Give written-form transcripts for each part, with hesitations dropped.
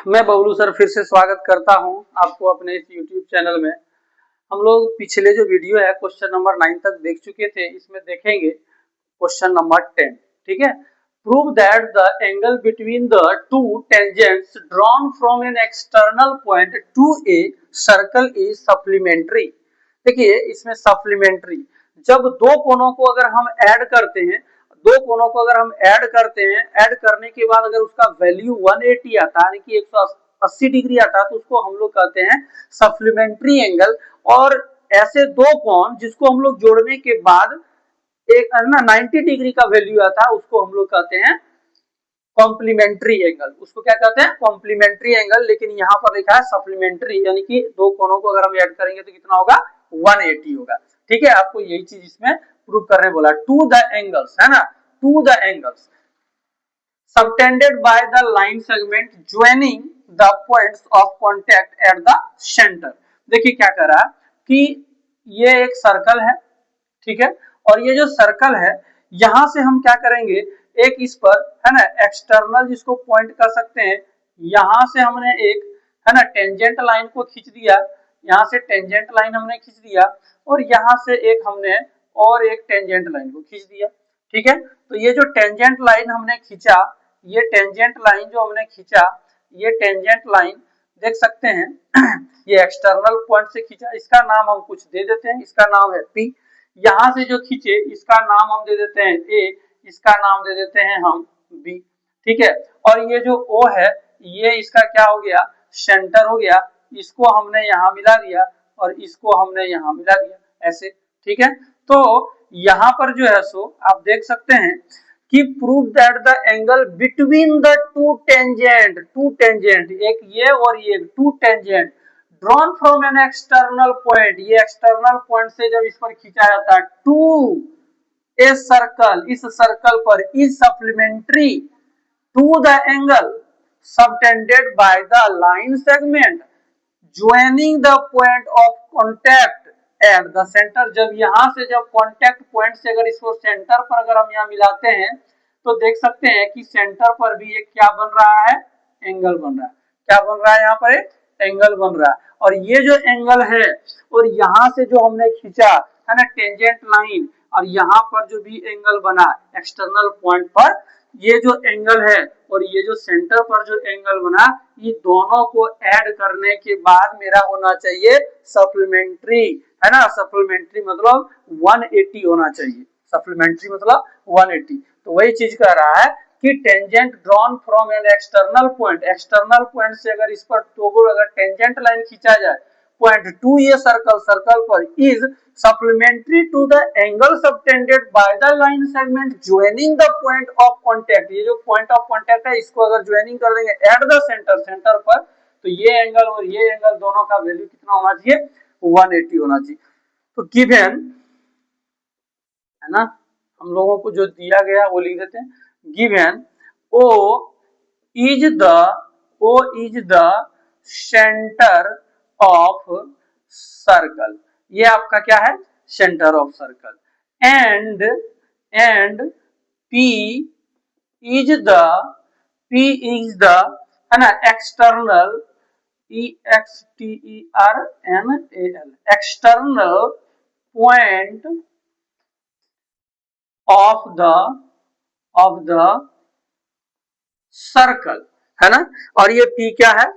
मैं बबलू सर फिर से स्वागत करता हूं आपको अपने इस YouTube चैनल में। हम लोग पिछले जो वीडियो है क्वेश्चन नंबर 9 तक देख चुके थे, इसमें देखेंगे क्वेश्चन नंबर 10। ठीक है, prove that the angle between the to tangents drawn from an external point two a circle is supplementary. देखिए इसमें सप्लीमेंट्री, जब दो कोणों को अगर हम ऐड करते हैं, ऐड करने के बाद अगर उसका वैल्यू 180 आता है, यानी कि 180 डिग्री आता है, तो उसको हम लोग कहते हैं सप्लीमेंट्री एंगल। और ऐसे दो कोण जिसको हम लोग जोड़ने के बाद एक 90 डिग्री का वैल्यू आता है, उसको हम लोग कहते हैं कॉम्प्लीमेंट्री एंगल। उसको क्या कहते हैं? Complementary angle. लेकिन यहाँ पर लिखा है सप्लीमेंट्री, यानी कि दो कोणों को अगर हम ऐड करेंगे तो कितना होगा? 180 होगा। ठीक है, आपको यही चीज इसमें प्रूव करने बोला। टू द एंगल्स, है ना, to the angles subtended by the line segment joining the points of contact at the center। देखिए क्या कर रहा है कि ये एक सर्कल है, ठीक है, और ये जो सर्कल है यहां से हम क्या करेंगे, एक इस पर, है ना, एक्सटर्नल जिसको पॉइंट कर सकते हैं, यहां से हमने एक, है ना, टेंजेंट लाइन को खींच दिया, यहां से टेंजेंट लाइन हमने खींच दिया, और यहां से एक हमने और एक टेंजेंट लाइन को खींच दिया। ठीक है, तो ये जो टेंजेंट लाइन हमने खींचा, ये टेंजेंट लाइन जो हमने खींचा, ये टेंजेंट लाइन देख सकते हैं ये एक्सटर्नल पॉइंट से खींचा, इसका नाम हम कुछ दे देते हैं, इसका नाम है P। यहां से जो खींचे इसका नाम हम दे देते हैं A, इसका नाम दे देते हैं हम B। ठीक है, और ये जो O है, ये इसका क्या हो गया? सेंटर हो गया। इसको हमने यहाँ मिला दिया और इसको हमने यहाँ मिला दिया, ऐसे। ठीक है, तो यहाँ पर जो है सो आप देख सकते हैं कि prove that the angle between the two tangent, एक ये और ये two tangent drawn from an external point, ये एक्सटर्नल पॉइंट से जब इस पर खींचा जाता है, टू ए सर्कल, इस सर्कल पर, is supplementary to the angle subtended by the line segment joining the point of contact at the centre. जब यहां से, जब कॉन्टैक्ट पॉइंट से अगर इसको सेंटर पर अगर हम यहाँ मिलाते हैं, तो देख सकते हैं कि सेंटर पर भी एक क्या बन रहा है? एंगल बन रहा है। क्या बन रहा है? यहाँ पर एक एंगल बन रहा है। और ये जो एंगल है, और यहाँ से जो हमने खींचा, है ना, टेंजेंट लाइन, और यहाँ पर जो भी एंगल बना एक्सटर्नल पॉइंट पर, ये जो एंगल है और ये जो सेंटर पर जो एंगल बना, ये दोनों को ऐड करने के बाद मेरा होना चाहिए सप्लीमेंट्री, है ना। सप्लीमेंट्री मतलब 180 होना चाहिए, सप्लीमेंट्री मतलब 180। तो वही चीज कह रहा है कि tangent drawn from an external point, external point से अगर इस पर टोगल अगर टेंजेंट लाइन खींचा जाए पॉइंट टू ये सर्कल पर, is supplementary to the angle subtended by the line segment joining the point of contact। ये जो point of contact है, इसको अगर joining कर देंगे at the center पर, तो ये एंगल और ये एंगल दोनों का वैल्यू कितना होना चाहिए? 180 होना चाहिए। तो गिवन, है ना, हम लोगों को जो दिया गया वो लिख देते हैं। Given O is the center of circle, ये आपका क्या है? Centre of circle. And P is the, है ना, external, external point of the circle, है ना। और ये P क्या है?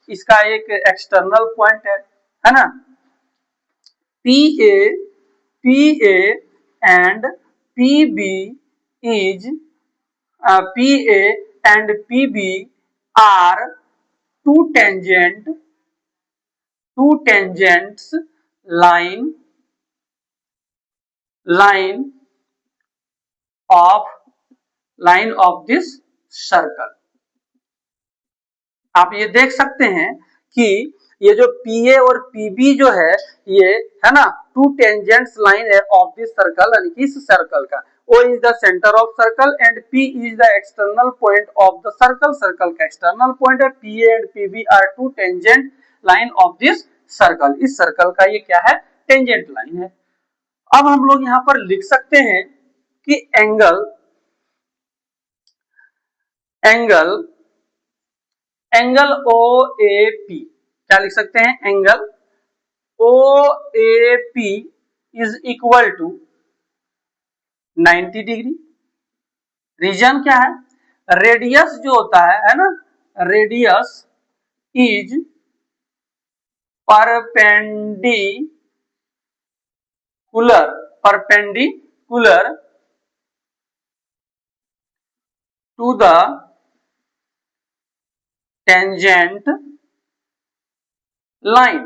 इसका एक एक्सटर्नल पॉइंट है ना। PA and PB is PA and PB are two tangents line of this circle। आप ये देख सकते हैं कि ये जो PA और PB जो है, ये, है ना, टू टेंजेंट्स लाइन है ऑफ दिस सर्कल, यानी कि इस सर्कल का। O is the center of circle and P is the external point of the circle। Circle का एक्सटर्नल पॉइंट है। PA and PB are two tangent line of this circle। इस circle का ये क्या है? टेंजेंट लाइन है। अब हम लोग यहाँ पर लिख सकते हैं कि एंगल ओ ए पी, क्या लिख सकते हैं, angle O A P is equal to 90 degree. Reason क्या है, रेडियस जो होता है ना, radius is perpendicular to the tangent line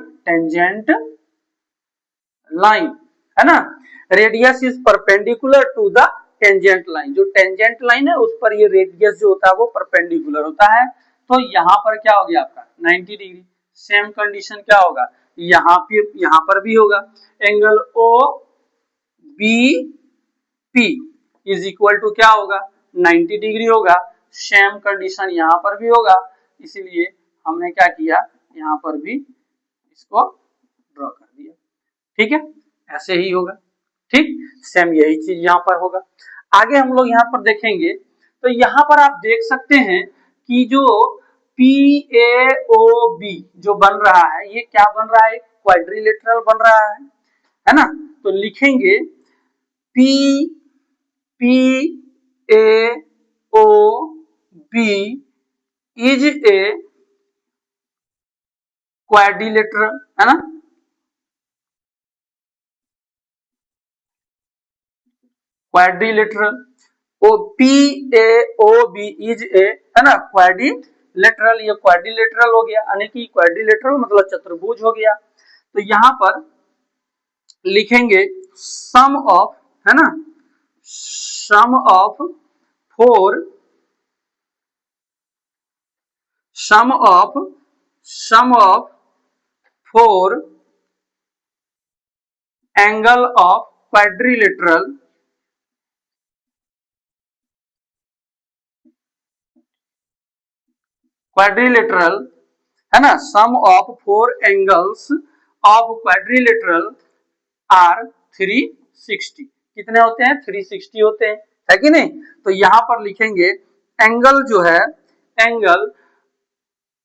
है ना। Radius is perpendicular to the tangent line, जो टेंजेंट लाइन है उस पर ये रेडियस जो होता है वो परपेंडिकुलर होता है। तो यहाँ पर क्या हो गया आपका 90 डिग्री। सेम कंडीशन क्या होगा, यहाँ पर भी होगा, angle O B P is equal to क्या होगा 90 डिग्री होगा। सेम कंडीशन यहाँ पर भी होगा, इसीलिए हमने क्या किया, यहाँ पर भी इसको ड्रॉ कर दिया। ठीक है, ऐसे ही होगा। ठीक, सेम यही चीज यहाँ पर होगा। आगे हम लोग यहाँ पर देखेंगे, तो यहाँ पर आप देख सकते हैं कि जो PAOB जो बन रहा है, ये क्या बन रहा है, क्वाड्रिलेटरल बन रहा है ना। तो लिखेंगे PAOB इज ए क्वाड्रिलेटरल, है ना। क्वाड्रिलेटरल, ओ PAOB इज ए, है ना, क्वाड्रिलेटरल। ये क्वाड्रिलेटरल हो गया, यानी कि क्वाड्रिलेटरल मतलब चतुर्भुज हो गया। तो यहाँ पर लिखेंगे सम ऑफ, है ना, sum of four, sum of four angle of quadrilateral है ना, sum of four angles of quadrilateral are 360। कितने होते हैं, 360 होते हैं, है कि नहीं। तो यहां पर लिखेंगे एंगल जो है, एंगल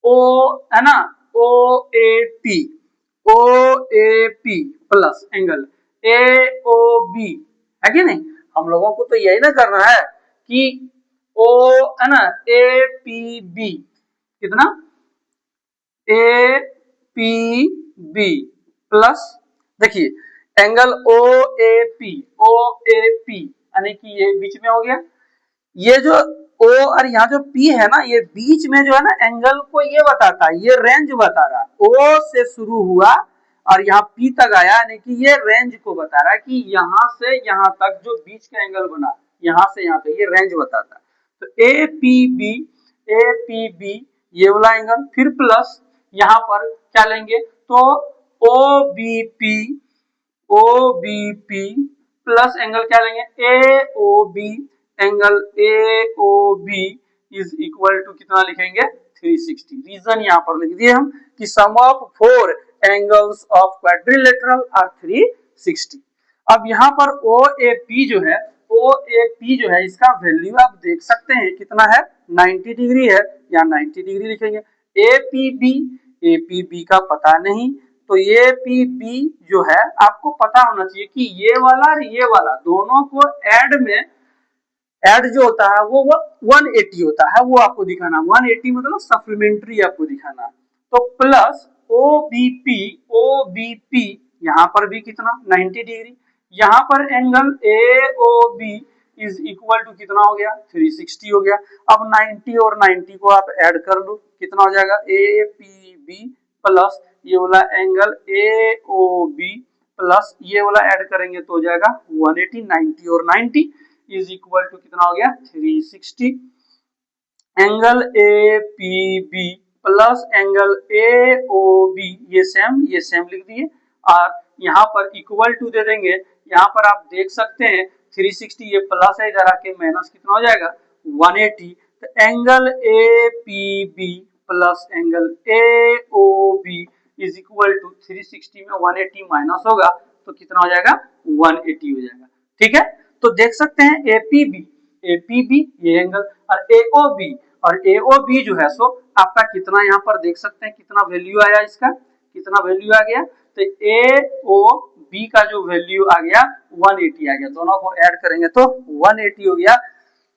ओ, है ना, O A P plus angle AOB, है कि नहीं। हम लोगों को तो यही ना करना है कि ओ, है ना, APB कितना, APB प्लस, देखिए एंगल OAP यानी कि ये बीच में हो गया। ये जो O और यहाँ जो P है ना, ये बीच में जो है ना, एंगल को ये बताता है, ये रेंज बता रहा है। O से शुरू हुआ और यहाँ P तक आया, यानी कि ये रेंज को बता रहा है कि यहाँ से यहाँ तक जो बीच का एंगल बना, यहाँ से यहाँ तक, ये रेंज बताता है। तो APB ये वाला एंगल, फिर प्लस यहाँ पर क्या लेंगे, तो OBP प्लस एंगल क्या लेंगे, AOB, angle AOB is equal to कितना लिखेंगे 360। रीजन यहाँ पर लिख दिए हम कि sum of four angles of quadrilateral are 360। अब यहाँ पर OAP जो है, इसका वैल्यू आप देख सकते हैं कितना है, 90 डिग्री है, या 90 डिग्री लिखेंगे। APB का पता नहीं, तो APB जो है आपको पता होना चाहिए कि ये वाला और ये वाला दोनों को ऐड जो होता है वो 180 होता है, वो आपको दिखाना, 180 मतलब सप्लीमेंट्री आपको दिखाना। तो प्लस OBP यहाँ पर भी कितना 90 डिग्री, यहाँ पर angle AOB is equal to कितना हो गया 360 हो गया। अब 90 और 90 को आप ऐड कर लो, कितना हो जाएगा APB प्लस ये वाला एंगल AOB प्लस ये वाला ऐड करेंगे तो हो जाएगा 180। 90 और 90 इज इक्वल टू कितना हो गया 360। Angle APB plus angle AOB ये सेम लिख दिए, और यहाँ पर इक्वल टू दे देंगे। यहाँ पर आप देख सकते हैं 360 ये प्लस है, इधर आके माइनस कितना हो जाएगा 180। तो angle APB plus angle AOB is equal to 360 में 180 माइनस होगा तो कितना हो जाएगा 180 हो जाएगा। ठीक है, तो देख सकते हैं APB ये एंगल और AOB और AOB जो है सो आपका कितना यहाँ पर देख सकते हैं कितना वैल्यू आया, इसका कितना वैल्यू आ गया, तो AOB का जो वैल्यू आ गया 180 आ गया, दोनों को ऐड करेंगे तो 180 हो गया।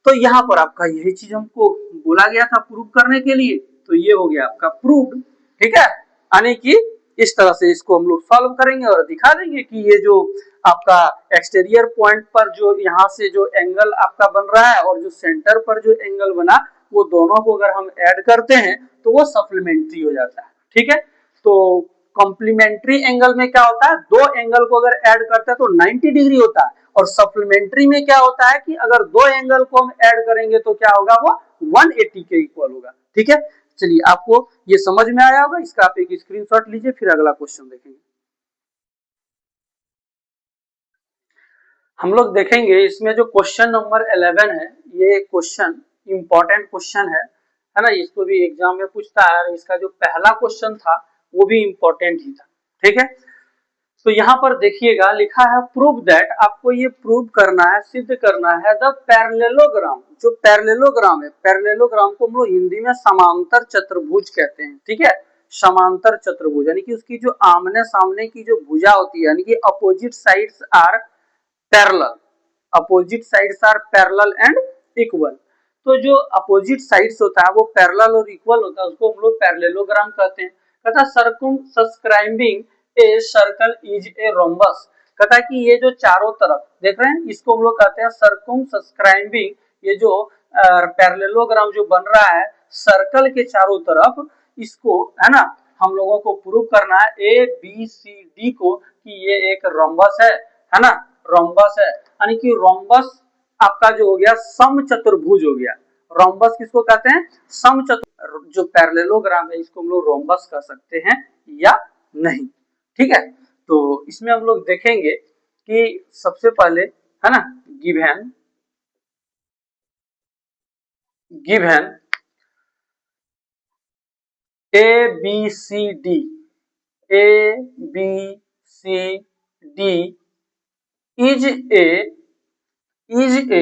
तो यहाँ पर आपका यही चीज हमको बोला गया था प्रूव करने के लिए, तो ये हो गया आपका प्रूव। ठीक है, यानी कि इस तरह से इसको हम लोग सॉल्व करेंगे और दिखा देंगे कि ये जो आपका एक्सटीरियर पॉइंट पर जो यहाँ से जो एंगल आपका बन रहा है और जो सेंटर पर जो एंगल बना, वो दोनों को अगर हम ऐड करते हैं तो वो सप्लीमेंट्री हो जाता है। ठीक है, तो कॉम्प्लीमेंट्री एंगल में क्या होता है, दो एंगल को अगर ऐड करते हैं तो 90 डिग्री होता है, और सप्लीमेंट्री में क्या होता है कि अगर दो एंगल को हम ऐड करेंगे तो क्या होगा, वो 180 के इक्वल होगा। ठीक है, चलिए आपको ये समझ में आया होगा, इसका आप एक स्क्रीनशॉट लीजिए, फिर अगला क्वेश्चन देखेंगे। हम लोग देखेंगे इसमें जो क्वेश्चन नंबर 11 है, ये क्वेश्चन इंपॉर्टेंट क्वेश्चन है ना, इसको भी एग्जाम में पूछता है, इसका जो पहला क्वेश्चन था वो भी इंपॉर्टेंट ही था। ठीक है, तो यहाँ पर देखिएगा लिखा है प्रूव दैट, आपको ये प्रूव करना है, सिद्ध करना है द पैरेललोग्राम, जो पैरेललोग्राम है, पैरेललोग्राम को हम लोग हिंदी में समांतर चतुर्भुज कहते हैं। ठीक है, समांतर चतुर्भुज यानी कि उसकी जो आमने सामने की जो भुजा होती है, यानी कि opposite sides are parallel, opposite sides are parallel and equal. तो जो अपोजिट साइड्स होता है वो पैरेलल और इक्वल होता है, उसको हम लोग पैरेललोग्राम कहते हैं। कहता है circum subscribing a circle is a rhombus, कहता है कि ये जो चारों तरफ देख रहे हैं इसको हम लोग कहते हैं सर्कुम सब्सक्राइबिंग, ये जो पैरेललोग्राम जो बन रहा है सर्कल के चारों तरफ, इसको है ना हम लोगों को प्रूव करना है ABCD को कि ये एक रोम्बस है ना, रोम्बस है, यानी कि रोम्बस आपका जो हो गया समचतुर्भुज हो गया। रोम्बस किसको कहते हैं, समचतुर्भुज, जो पैरेललोग्राम है इसको हम लोग रोम्बस कह सकते हैं या नहीं। ठीक है, तो इसमें हम लोग देखेंगे कि सबसे पहले है ना given ABCD is a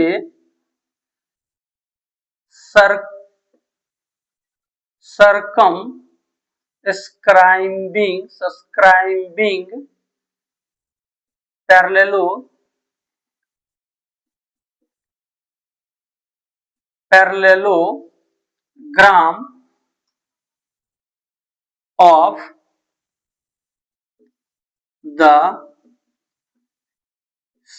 circumscribing parallelogram of the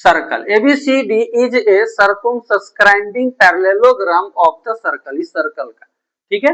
circle. ABCD is a circumscribing parallelogram of the circle, इस सर्कल का। ठीक है,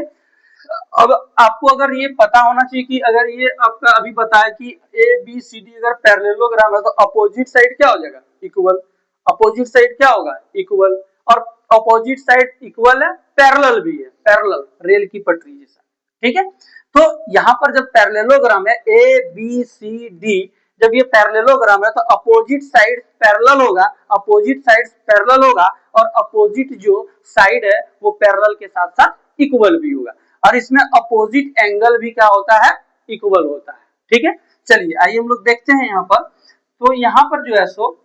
अब आपको अगर ये पता होना चाहिए कि अगर ये आपका अभी बताया कि ABCD अगर पैरेललोग्राम है तो अपोजिट साइड क्या हो जाएगा, इक्वल। अपोजिट साइड क्या होगा, इक्वल, और अपोजिट साइड इक्वल है, पैरेलल भी है, पैरेलल रेल की पटरी जैसा। ठीक है, तो यहाँ पर जब पैरेललोग्राम है ABCD, जब ये पैरेललोग्राम है तो अपोजिट साइड पैरेलल होगा, अपोजिट साइड पैरेलल होगा, और अपोजिट जो साइड है वो पैरेलल के साथ साथ इक्वल भी होगा, और इसमें अपोजिट एंगल भी क्या होता है, इक्वल होता है। ठीक है, चलिए आइए हम लोग देखते हैं यहाँ पर। तो यहाँ पर जो है सो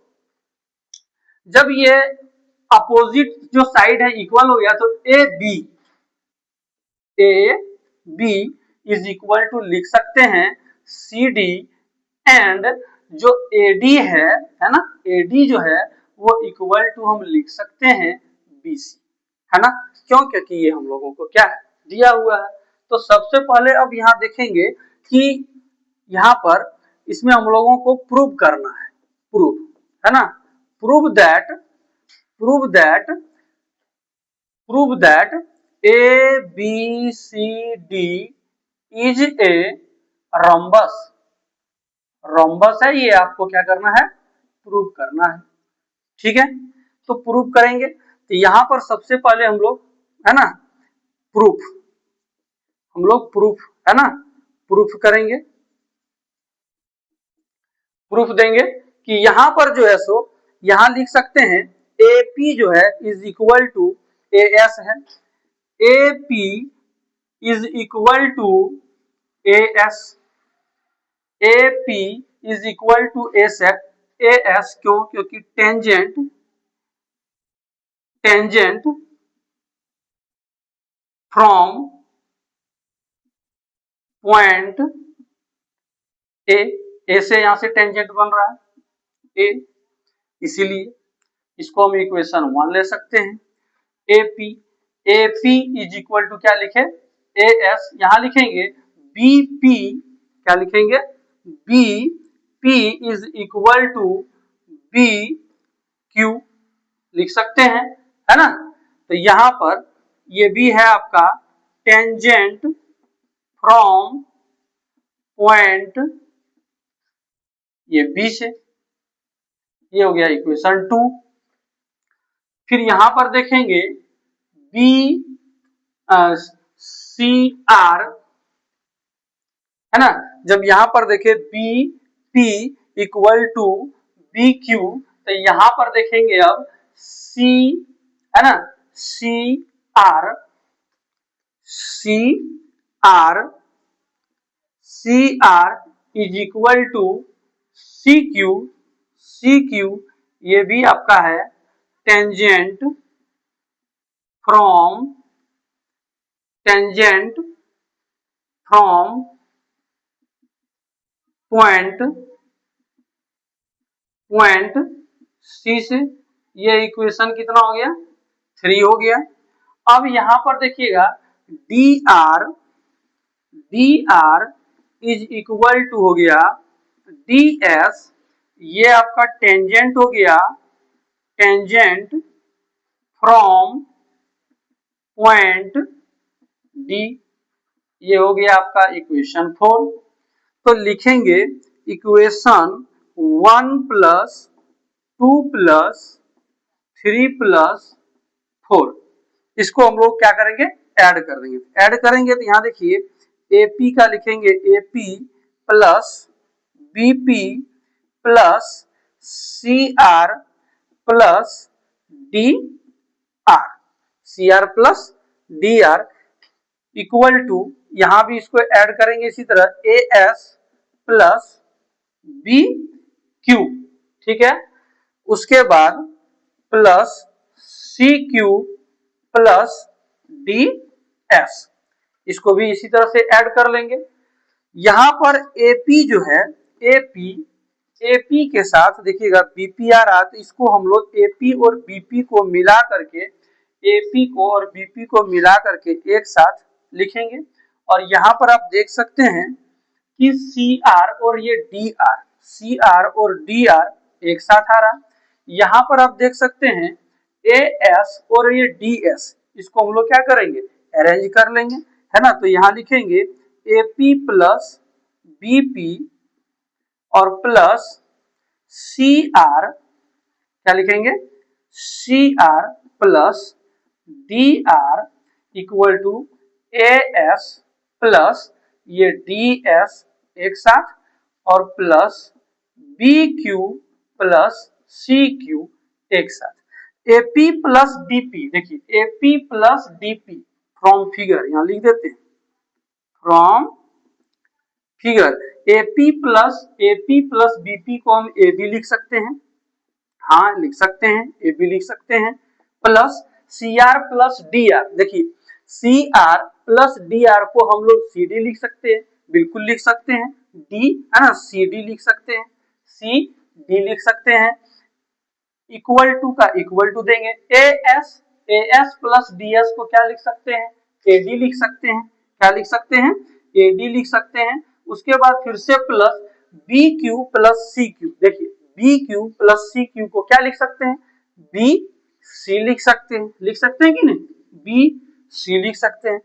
जब ये अपोजिट जो साइड है इक्वल हो गया तो A B is equal to लिख सकते हैं CD, एंड जो AD है ना, AD जो है वो इक्वल टू हम लिख सकते हैं BC, है ना, क्यों, क्योंकि ये हम लोगों को क्या दिया हुआ है। तो सबसे पहले अब यहाँ देखेंगे कि यहाँ पर इसमें हम लोगों को प्रूव करना है, प्रूव है ना, prove that ABCD is a rhombus, rhombus है, ये आपको क्या करना है, प्रूव करना है। ठीक है, तो प्रूव करेंगे तो यहां पर सबसे पहले हम लोग है ना प्रूफ, हम लोग प्रूफ है ना प्रूफ करेंगे, प्रूफ देंगे कि यहां पर जो है सो यहां लिख सकते हैं AP जो है इज इक्वल टू AS है, AP is equal to AS, AP is equal to AS, क्यों, क्योंकि टेंजेंट फ्रॉम पॉइंट ए से यहां से टेंजेंट बन रहा है ए, इसीलिए इसको हम इक्वेशन 1 ले सकते हैं। AP AP is equal to क्या लिखे, ए एस, यहां लिखेंगे बीपी, क्या लिखेंगे, BP is equal to B Q, लिख सकते हैं, है ना। तो यहां पर ये भी है आपका टेंजेंट फ्रॉम पॉइंट ये बी से, ये हो गया इक्वेशन 2। फिर यहां पर देखेंगे बी सी आर, है ना, जब यहां पर देखे B P equal to B Q, तो यहां पर देखेंगे अब सी, है ना, C R C R C R is equal to C Q, ये भी आपका है टेंजेंट फ्रॉम पॉइंट सी से, ये इक्वेशन कितना हो गया, 3 हो गया। अब यहां पर देखिएगा D R is equal to हो गया डी एस, ये आपका टेंजेंट हो गया, टेंजेंट फ्रॉम पॉइंट डी, ये हो गया आपका इक्वेशन 4। तो लिखेंगे इक्वेशन 1 प्लस 2 प्लस 3 प्लस 4, इसको हम लोग क्या करेंगे, ऐड कर देंगे। ऐड करेंगे तो यहां देखिए एपी का लिखेंगे AP plus BP plus C R plus D R, C R plus D R equal to, यहां भी इसको ऐड करेंगे इसी तरह A S plus B Q, ठीक है। उसके बाद plus C Q plus D S, इसको भी इसी तरह से ऐड कर लेंगे। यहां पर एपी जो है, एपी के साथ देखिएगा बीपीआर आ, तो इसको हम लोग एपी और बीपी को मिला करके, एपी को और बीपी को मिला करके एक साथ लिखेंगे। और यहां पर आप देख सकते हैं कि सी आर और ये डी आर, सी आर और डी आर एक साथ आ रहा। यहां पर आप देख सकते हैं ए एस और ये डी एस, इसको हम लोग क्या करेंगे, अरेंज कर लेंगे, है ना। तो यहां लिखेंगे एपी प्लस बीपी और प्लस सी आर, क्या लिखेंगे, C R plus D R equal to A S plus ये डी एस एक साथ और plus B Q plus C Q एक साथ। एपी प्लस डीपी, देखिए AP plus DP from figure, यहां लिख देते हैं from figure, AP plus BP को हम ए बी लिख सकते हैं, हाँ लिख सकते हैं, ए बी लिख सकते हैं, plus C R plus D R, देखिए C R plus D R को हम लोग सी डी लिख सकते हैं, बिल्कुल लिख सकते हैं, डी है ना, सी डी लिख सकते हैं, सी डी लिख सकते हैं, इक्वल टू का इक्वल टू देंगे, ए एस प्लस डी एस को क्या लिख सकते हैं, ए डी लिख सकते हैं, क्या लिख सकते हैं, ए डी लिख सकते हैं। उसके बाद फिर से plus B Q plus C Q, देखिए B Q plus C Q को क्या लिख सकते हैं, बी सी लिख सकते हैं, लिख सकते हैं कि नहीं, बी सी लिख सकते हैं।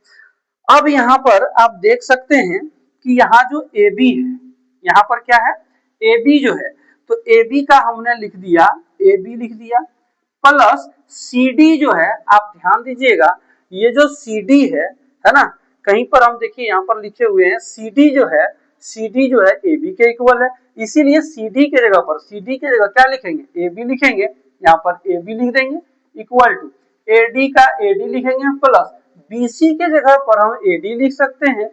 अब यहां पर आप देख सकते हैं कि यहाँ जो ए बी है, यहाँ पर क्या है, ए बी जो है, तो ए बी का हमने लिख दिया, ए बी लिख दिया, प्लस सी डी जो है, आप ध्यान दीजिएगा ये जो सी डी है ना, कहीं पर हम देखिए यहाँ पर लिखे हुए हैं सी डी जो है, सी डी जो है ए बी के इक्वल है, इसीलिए सी डी के जगह पर, सी डी के जगह क्या लिखेंगे, ए बी लिखेंगे, यहाँ पर ए बी लिख देंगे, इक्वल टू ए डी का ए डी लिखेंगे प्लस बीसी के जगह पर हम ए डी लिख सकते हैं,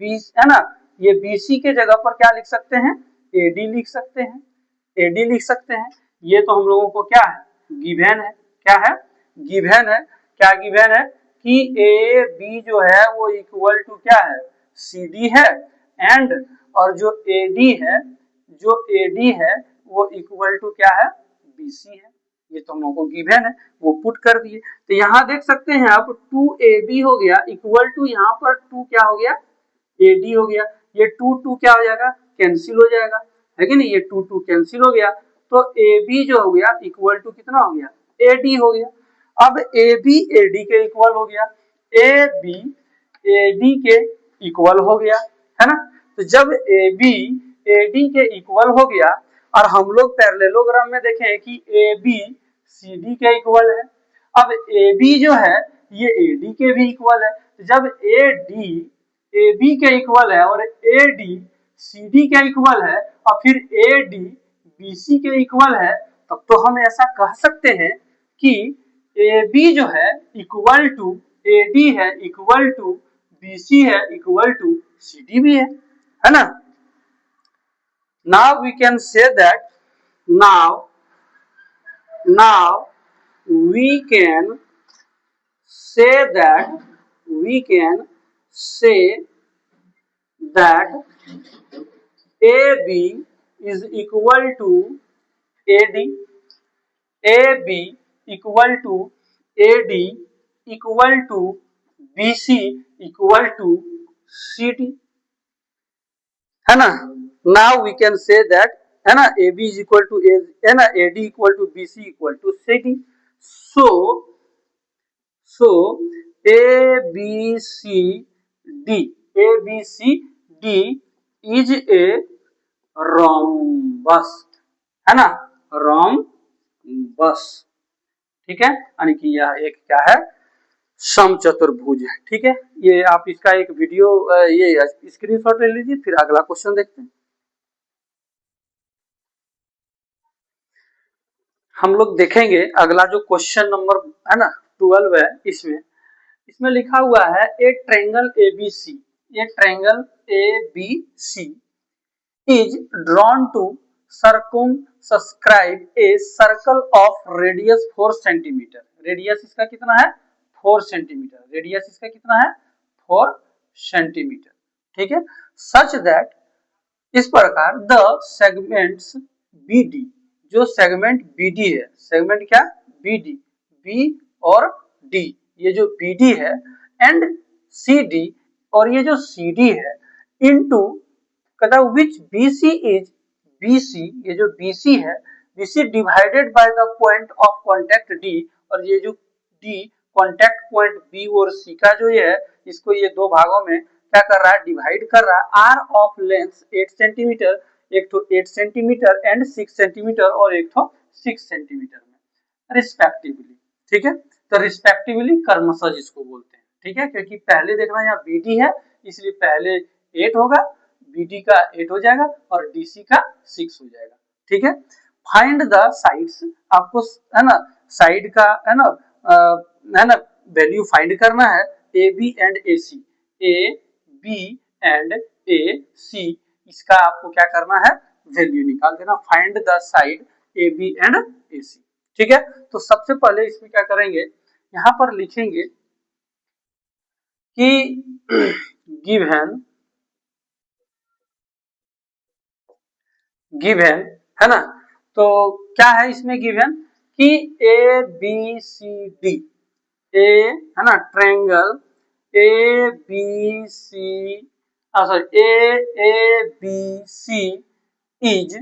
है ना, ये बीसी के जगह पर क्या लिख सकते हैं, ए डी लिख सकते हैं, ए डी लिख सकते हैं। ये तो हम लोगों को क्या है, गिवन है, क्या है, गिवन है, क्या गिवन है कि ए बी जो है वो इक्वल टू क्या है, सी डी है, एंड और जो ए डी है वो इक्वल टू क्या है, बी सी है। ये तो हम लोगों को गिवन है, वो पुट कर दिए। तो यहाँ देख सकते हैं आप 2ab हो गया इक्वल टू, यहाँ पर 2 क्या हो गया, ad हो गया। ये 2 क्या हो जाएगा, कैंसिल हो जाएगा, है कि नहीं, ये 2 कैंसिल हो गया। तो ab जो हो गया इक्वल टू कितना हो गया, ad हो गया। अब ab ad के इक्वल हो गया, ab ad के इक्वल हो गया, है ना। तो जब ab ad के इक्वल हो गया और हम लोग पैरेललोग्राम में देखें कि ab cd के इक्वल है, अब ab जो है ये ad के भी इक्वल है। जब ad ab के इक्वल है और ad cd के इक्वल है और फिर ad bc के इक्वल है, तब तो हम ऐसा कह सकते हैं कि ab जो है इक्वल टू ad है इक्वल टू bc है इक्वल टू cd भी है ना। Now we can say that now we can say that AB is equal to AD, AB equal to AD equal to BC equal to CD, है ना। Now we can say that, है ना, A B is equal to A, है ना, A D equal to B C equal to C D. So A B C D, A B C D is a rhombus, है ना, rhombus, ठीक है, यानी कि यह एक क्या है, समचतुर्भुज है, ठीक है। ये आप इसका एक वीडियो ये स्क्रीनशॉट ले लीजिए, फिर अगला क्वेश्चन देखते हैं। हम लोग देखेंगे अगला जो क्वेश्चन नंबर है ना 12 है, इसमें लिखा हुआ है ए ट्रायंगल एबीसी, ये triangle ABC is drawn to circumscribe a circle of radius 4 centimetre. Radius इसका कितना है, 4 सेंटीमीटर, रेडियस इसका कितना है, 4 सेंटीमीटर, ठीक है। सच दैट, इस प्रकार द सेगमेंट्स BD, जो सेगमेंट BD है, सेगमेंट क्या, BD, B और D, ये जो BD है, एंड CD, और ये जो CD है, इनटू कहता है विच BC इज BC, ये जो BC है, BC divided by the point of contact D, और ये जो D कांटेक्ट पॉइंट B और C का जो ये है, इसको ये दो भागों में क्या कर रहा है, डिवाइड कर रहा है। आर ऑफ लेंथ 8 सेंटीमीटर, एक तो 8 सेंटीमीटर एंड 6 सेंटीमीटर और एक तो 6 सेंटीमीटर में रिस्पेक्टिवली, ठीक है। तो रिस्पेक्टिवली क्रमशः जिसको बोलते हैं, ठीक है, क्योंकि पहले देखना यहाँ BD है इसलिए पहले 8 होगा, BD का 8 हो जाएगा और DC का 6 हो जाएगा, ठीक है। फाइंड द साइड्स, आपको है ना साइड का है ना वैल्यू फाइंड करना है, AB and AC, AB and AC, इसका आपको क्या करना है, वैल्यू निकाल देना। Find the side AB and AC, ठीक है। तो सबसे पहले इसमें क्या करेंगे, यहां पर लिखेंगे कि गिवन, है ना। तो क्या है इसमें गिवन कि ए बी सी डी, ए है ना triangle A B C, sorry A B C is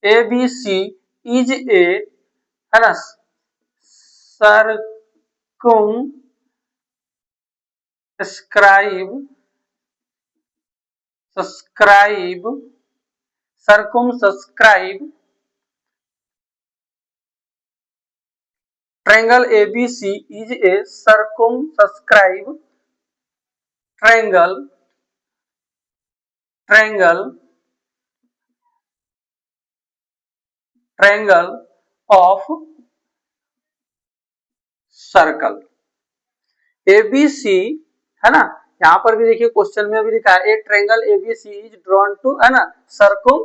A B C is ए, है ना, circumscribe triangle ABC is a circumscribe triangle of circle ABC, है ना। यहाँ पर भी देखिए क्वेश्चन में भी लिखा है a triangle ABC is drawn to, है ना, circum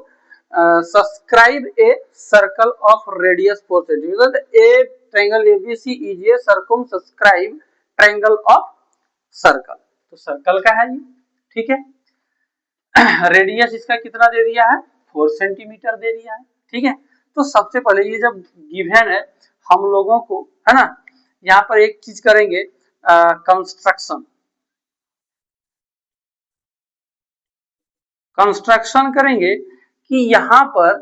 subscribe a circle of radius 4 centimeter, a triangle ABC is a circumscribe triangle of circle. तो सर्कल का है ये, ठीक है। रेडियस इसका कितना दे दिया है, 4 सेंटीमीटर दे दिया है, ठीक है। तो सबसे पहले ये जब गिवन है हम लोगों को, है ना, यहाँ पर एक चीज करेंगे कंस्ट्रक्शन, कंस्ट्रक्शन करेंगे कि यहाँ पर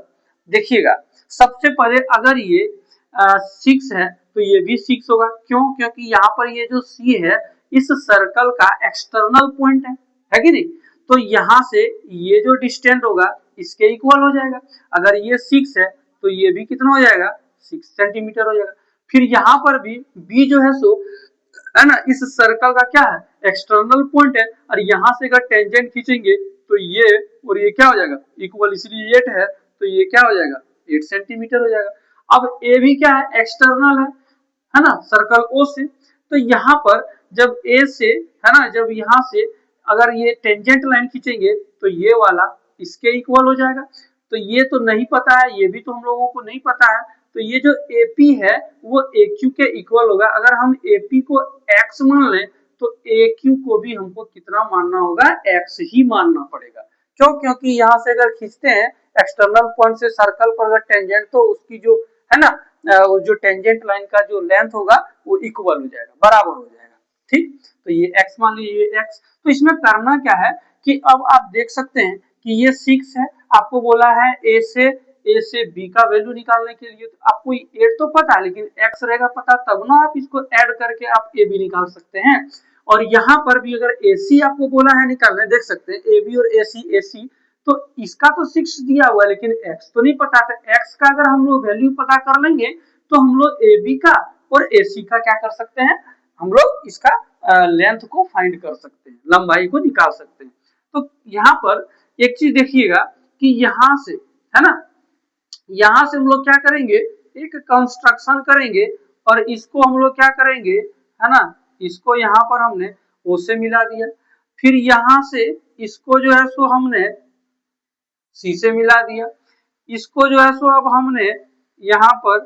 देखिएगा, सबसे पहले अगर ये 6 है तो ये भी 6 होगा, क्यों, क्योंकि यहाँ पर ये जो C है इस सर्कल का एक्सटर्नल पॉइंट है कि नहीं, तो यहाँ से ये जो डिस्टेंस होगा इसके इक्वल हो जाएगा। अगर ये 6 है तो ये भी कितना हो जाएगा, 6 सेंटीमीटर हो जाएगा। फिर यहाँ पर भी B जो है सो, है ना, इस सर्कल का क्या है, एक्सटर्नल पॉइंट है, और यहाँ से अगर टेंजेंट खींचेंगे तो ये और ये क्या हो जाएगा, इक्वल, इसलिए 8 है तो ये क्या हो जाएगा, 8 सेंटीमीटर हो जाएगा। अब ए भी क्या है, एक्सटर्नल है ना, सर्कल ओ से, तो यहाँ पर जब ए से, है ना, जब यहाँ से अगर ये टेंजेंट लाइन खींचेंगे तो ये वाला इसके इक्वल हो जाएगा। तो ये तो नहीं पता है, ये भी तो हम लोगों को नहीं पता है, तो ये जो AP है वो AQ के इक्वल होगा। अगर हम AP को X मान लें तो AQ को भी हमको कितना मानना होगा, X ही मानना पड़ेगा। क्यों, क्योंकि यहाँ से अगर खींचते हैं एक्सटर्नल पॉइंट से सर्कल पर अगर टेंजेंट, तो उसकी जो है ना, वो जो टेंजेंट लाइन का जो लेंथ होगा वो इक्वल हो जाएगा, बराबर हो जाएगा, ठीक। तो ये x मान लीजिए, ये x, तो इसमें करना क्या है कि अब आप देख सकते हैं कि ये 6 है, आपको बोला है a से b का वैल्यू निकालने के लिए, तो आपको 8 तो पता है, लेकिन x रहेगा पता, तब ना आप इसको ऐड करके आप a b निकाल सकते हैं। और यहाँ पर भी अगर AC आपको बोला है निकालने, देख सकते हैं AB और AC, तो इसका तो 6 दिया हुआ है लेकिन x तो नहीं पता था। x का अगर हम लोग वैल्यू पता कर लेंगे तो हम लोग AB का और AC का क्या कर सकते हैं, हम लोग इसका लेंथ को फाइंड कर सकते हैं, लंबाई को निकाल सकते हैं। तो यहाँ पर एक चीज देखिएगा कि यहाँ से, है ना, यहाँ से हम लोग क्या करेंगे, एक कंस्ट्रक्शन करेंगे और इसको हम लोग क्या करेंगे, है ना, इसको यहाँ पर हमने O से मिला दिया, फिर यहाँ से इसको जो है सो हमने C से मिला दिया, इसको जो है सो अब हमने यहाँ पर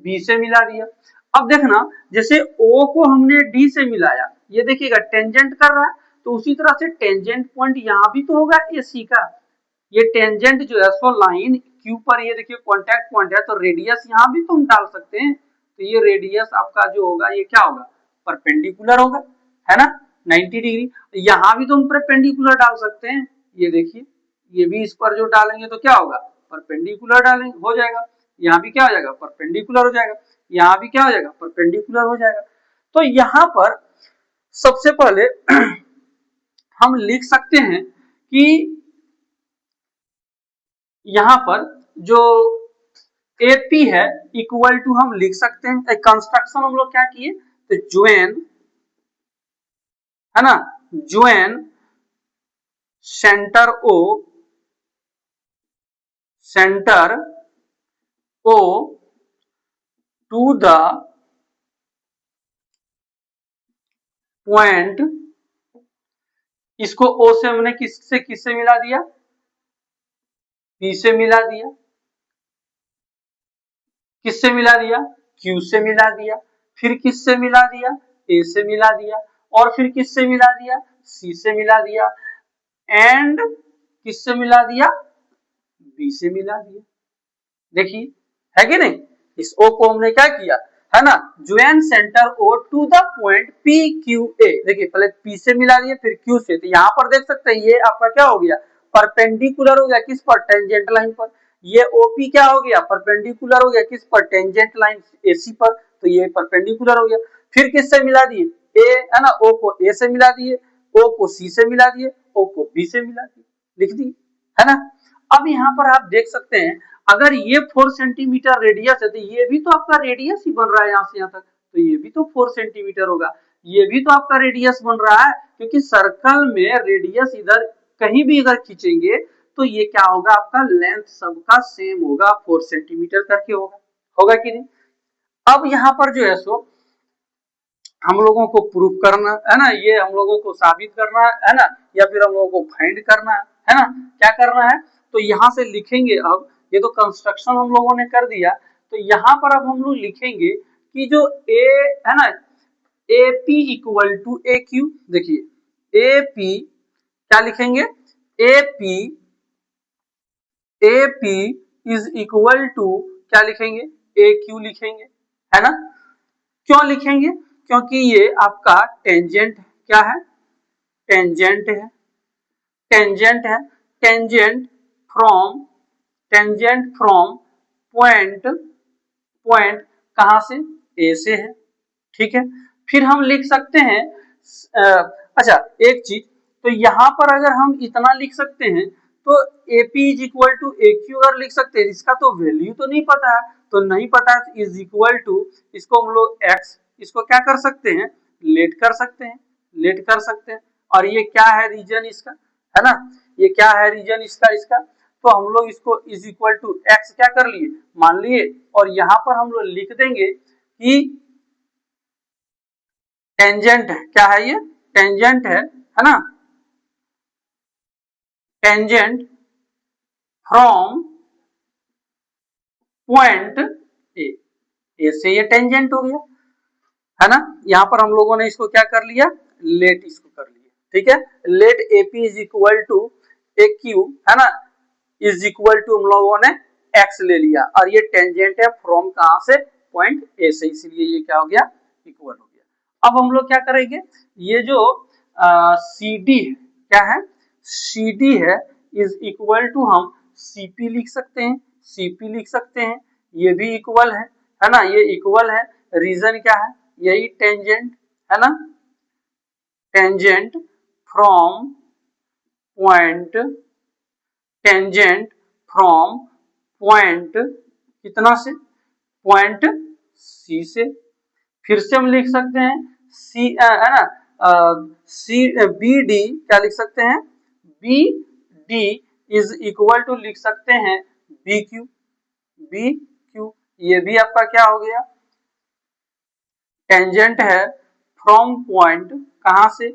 B से मिला दिया। अब देखना, जैसे O को हमने D से मिलाया, ये देखिएगा टेंजेंट कर रहा है, तो उसी तरह से टेंजेंट पॉइंट यहाँ भी तो होगा AC का, ये टेंजेंट जो है सो लाइन Q पर, ये देखिए कांटेक्ट पॉइंट है, तो रेडियस यहाँ भी तो हम डाल सकते हैं, तो ये रेडियस आपका जो होगा ये क्या होगा, परपेंडिकुलर होगा, है ना, 90 डिग्री। यहाँ भी तो हम परपेंडिकुलर डाल सकते हैं, ये देखिए, ये भी इस पर जो डालेंगे तो क्या होगा, परपेंडिकुलर डालेंगे, हो जाएगा, यहाँ भी क्या हो जाएगा, परपेंडिकुलर हो जाएगा, यहाँ भी क्या हो जाएगा, परपेंडिकुलर हो जाएगा। तो यहाँ पर सबसे पहले हम लिख सकते हैं कि यहाँ पर जो AP है इक्वल टू, हम लिख सकते हैं, एक कंस्ट्रक्शन हम लोग क्या किए, तो ज्वाइन, है ना, join centre O to the point, इसको O से हमने किससे मिला दिया, P से मिला दिया, किससे मिला दिया, Q से मिला दिया, फिर किससे मिला दिया, A से मिला दिया, और फिर किससे मिला दिया, C से मिला दिया, एंड किससे मिला दिया, B से मिला दिया। देखिए, है कि नहीं, इस O को हमने क्या किया, है ना, join centre O to the point PQA, देखिए पहले P से मिला दिया फिर Q से, तो यहाँ पर देख सकते हैं ये आपका क्या हो गया, परपेंडिकुलर हो गया, किस पर, टेंजेंट लाइन पर। ये OP क्या हो गया, परपेंडिकुलर हो गया, किस पर, टेंजेंट लाइन AC पर, तो ये परपेंडिकुलर हो गया। फिर किससे मिला दिए, A, है ना, O को A से मिला दिए, O को C से मिला दिए, O को B से मिला दिए, लिख दिए, है ना। अब यहाँ पर आप देख सकते हैं, अगर ये 4 सेंटीमीटर रेडियस है तो ये भी तो आपका रेडियस ही बन रहा है यहाँ से यहाँ तक, तो ये भी तो 4 सेंटीमीटर होगा, ये भी तो आपका रेडियस बन रहा है, क्योंकि सर्कल में रेडियस इधर कहीं भी अगर खींचेंगे तो ये क्या होगा, आपका लेंथ सबका सेम होगा, 4 सेंटीमीटर करके होगा, होगा कि नहीं। अब यहाँ पर जो है सो हम लोगों को प्रूफ करना है ना, ये हम लोगों को साबित करना है ना, या फिर हम लोगों को फाइंड करना है ना, क्या करना है, तो यहाँ से लिखेंगे अब, ये तो कंस्ट्रक्शन हम लोगों ने कर दिया, तो यहाँ पर अब हम लोग लिखेंगे कि जो ए है ना, A P equal to A Q, देखिए ए पी क्या लिखेंगे, A P is equal to क्या लिखेंगे, ए क्यू लिखेंगे, है ना। क्यों लिखेंगे, क्योंकि ये आपका टेंजेंट क्या है, टेंजेंट है, टेंजेंट है, tangent from, tangent from point, point कहां से, ए से है, ठीक है। फिर हम लिख सकते हैं अच्छा एक चीज, तो यहां पर अगर हम इतना लिख सकते हैं तो AP is equal to AQ अगर लिख सकते हैं, इसका तो वैल्यू तो नहीं पता है, तो नहीं पता है इज इक्वल टू, इसको हम लोग x, इसको क्या कर सकते हैं, लेट कर सकते हैं, लेट कर सकते हैं। और ये क्या है रीजन इसका, है ना, ये क्या है रीजन इसका, तो हम लोग इसको इज इक्वल टू x क्या कर लिए, मान लिए, और यहां पर हम लोग लिख देंगे कि टेंजेंट है, क्या है ये, टेंजेंट है ना, टेंजेंट फ्रॉम पॉइंट ए से ये टेंजेंट हो गया, है ना। यहां पर हम लोगों ने इसको क्या कर लिया, लेट इसको कर लिया, ठीक है। Let AP is equal to A Q, है ना, इज इक्वल टू हम लोगों ने एक्स ले लिया, और ये टेंजेंट है फ्रॉम कहां से, पॉइंट ए से, इसलिए ये क्या हो गया, इक्वल हो गया। अब हम लोग क्या करेंगे, ये जो सी डी है, क्या है, सी डी है, इज इक्वल टू हम सीपी लिख सकते हैं, सीपी लिख सकते हैं, ये भी इक्वल है ना, ये इक्वल है। रीजन क्या है, यही टेंजेंट, है ना, tangent from point, tangent from point कितना से, पॉइंट सी से। फिर से हम लिख सकते हैं सी, है ना, सी बी डी क्या लिख सकते हैं, B D is equal to लिख सकते हैं बी क्यू, बी क्यू, ये भी आपका क्या हो गया, टेंजेंट है फ्रॉम पॉइंट कहां से,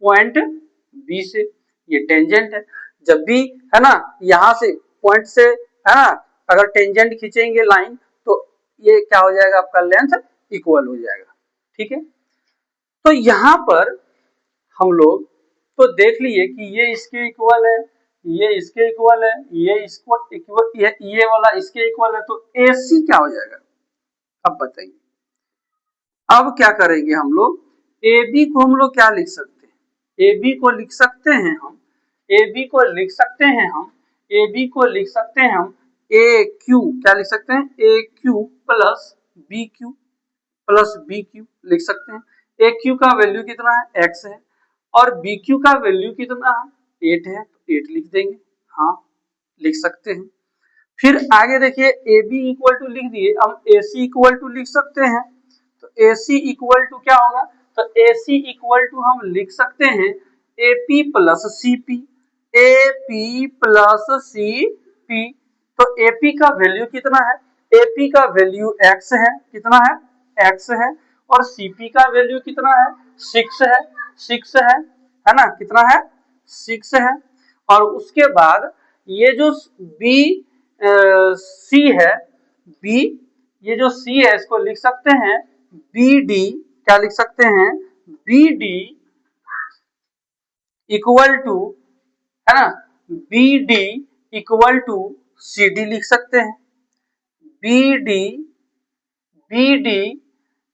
पॉइंट बी से, ये टेंजेंट है। जब भी है ना यहां से पॉइंट से, है ना, अगर टेंजेंट खींचेंगे लाइन, तो ये क्या हो जाएगा, आपका लेंथ इक्वल हो जाएगा, ठीक है। तो यहां पर हम लोग तो देख लिए कि ये इसके इक्वल है, ये इसके इक्वल है, ये इसको इक्वल, ये वाला इसके इक्वल है, तो AC क्या हो जाएगा, अब बताइए। अब क्या करेंगे हम लोग, AB को हम लोग क्या लिख सकते हैं, AB को लिख सकते हैं हम, AB को लिख सकते हैं हम, AB को लिख सकते हैं हम AQ, क्या लिख सकते हैं, AQ plus BQ, plus BQ लिख सकते हैं। AQ का वैल्यू कितना है, x है, और BQ का वैल्यू कितना है, 8 है, तो 8 लिख देंगे, हाँ लिख सकते हैं। फिर आगे देखिए AB इक्वल टू लिख दिए, हम AC इक्वल टू लिख सकते हैं, तो AC इक्वल टू क्या होगा, तो AC इक्वल टू हम लिख सकते हैं AP plus CP, AP plus CP, तो AP का वैल्यू कितना है, AP का वैल्यू x है, कितना है, x है, और CP का वैल्यू कितना है, 6 है, 6 है ना, कितना है, 6 है। और उसके बाद ये जो B C है, B, ये जो C है इसको लिख सकते हैं BD, क्या लिख सकते हैं, BD इक्वल टू, है ना, BD इक्वल टू CD लिख सकते हैं, BD, BD,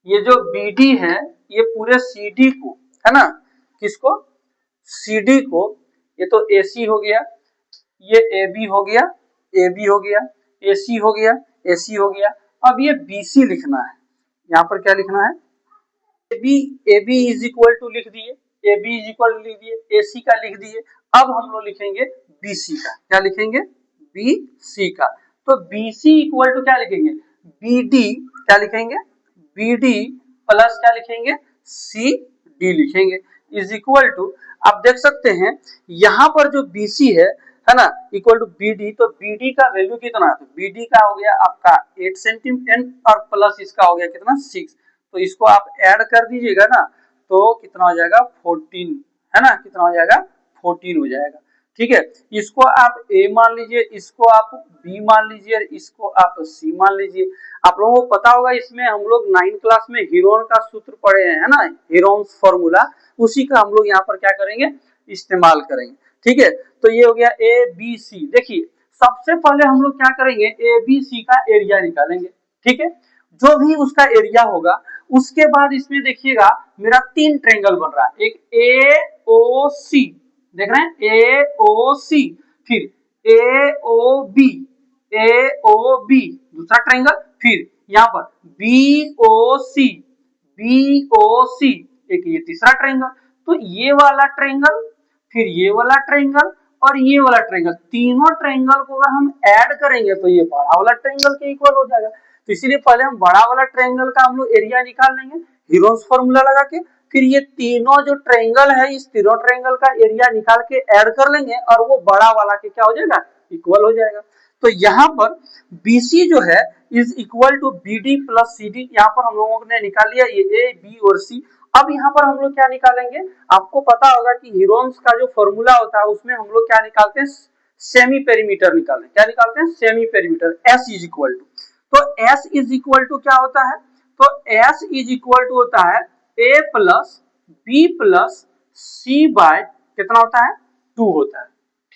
ये जो BD है ये पूरे CD को, है ना, किसको, CD को, ये तो AC हो गया, ये AB हो गया, AB हो गया, AC हो गया, AC हो गया। अब ये BC लिखना है, यहाँ पर क्या लिखना है, AB इज इक्वल टू लिख दिए, AB इज इक्वल टू लिख दिए, AC का लिख दिए। अब हम लोग लिखेंगे BC का, क्या लिखेंगे, BC का, तो BC इक्वल टू क्या लिखेंगे, BD, क्या लिखेंगे, BD प्लस क्या लिखेंगे, CD लिखेंगे, इज इक्वल टू, आप देख सकते हैं यहां पर जो BC है ना, इक्वल टू BD, तो BD का वैल्यू कितना है, तो BD का हो गया आपका 8 सेंटीमीटर, और प्लस इसका हो गया कितना, 6, तो इसको आप ऐड कर दीजिएगा ना, तो कितना हो जाएगा, 14, है ना, कितना हो जाएगा, 14 हो जाएगा। ठीक है, इसको आप ए मान लीजिए, इसको आप बी मान लीजिए, इसको आप सी मान लीजिए। आप लोगों को पता होगा इसमें हम लोग 9th क्लास में हीरोन का सूत्र पढ़े हैं, है ना, हीरोन्स फॉर्मूला, उसी का हम लोग यहाँ पर क्या करेंगे, इस्तेमाल करेंगे। ठीक है, तो ये हो गया ए बी सी। देखिए सबसे पहले हम लोग क्या करेंगे, ए बी सी का एरिया निकालेंगे। ठीक है, जो भी उसका एरिया होगा, उसके बाद इसमें देखिएगा मेरा 3 ट्रायंगल बन रहा है, एक ए ओ सी, देख रहे हैं, ए ओ सी, फिर ए ओ बी, ए ओ बी दूसरा ट्रायंगल, फिर यहाँ पर बी ओ सी, बी ओ सी, एक ये तीसरा ट्रायंगल। तो ये वाला ट्रायंगल, फिर ये वाला ट्रायंगल और ये वाला ट्रायंगल, तीनों ट्रायंगल को अगर हम ऐड करेंगे तो ये बड़ा वाला ट्रायंगल के इक्वल हो जाएगा। तो इसीलिए पहले हम बड़ा वाला ट्रायंगल का हम लोग एरिया निकाल लेंगे हीरोन्स फॉर्मूला लगा के, फिर ये तीनों जो ट्रायंगल है, इस तीनों ट्रायंगल का एरिया निकाल के ऐड कर लेंगे और वो बड़ा वाला के क्या हो जाएगा, इक्वल हो जाएगा। तो यहाँ पर BC जो है is equal to BD plus CD, यहाँ पर हम लोगों ने निकाल लिया ये A B और C। अब यहाँ पर हम लोग क्या निकालेंगे, आपको पता होगा कि हीरोन्स का जो फॉर्मूला होता है उसमें हम लोग क्या निकालते हैं, सेमी पेरीमीटर निकालते हैं। क्या निकालते हैं, semi perimeter. S is equal to, तो S इज इक्वल टू क्या होता है, तो S इज इक्वल टू होता है A plus B plus C by कितना होता है, 2 होता है।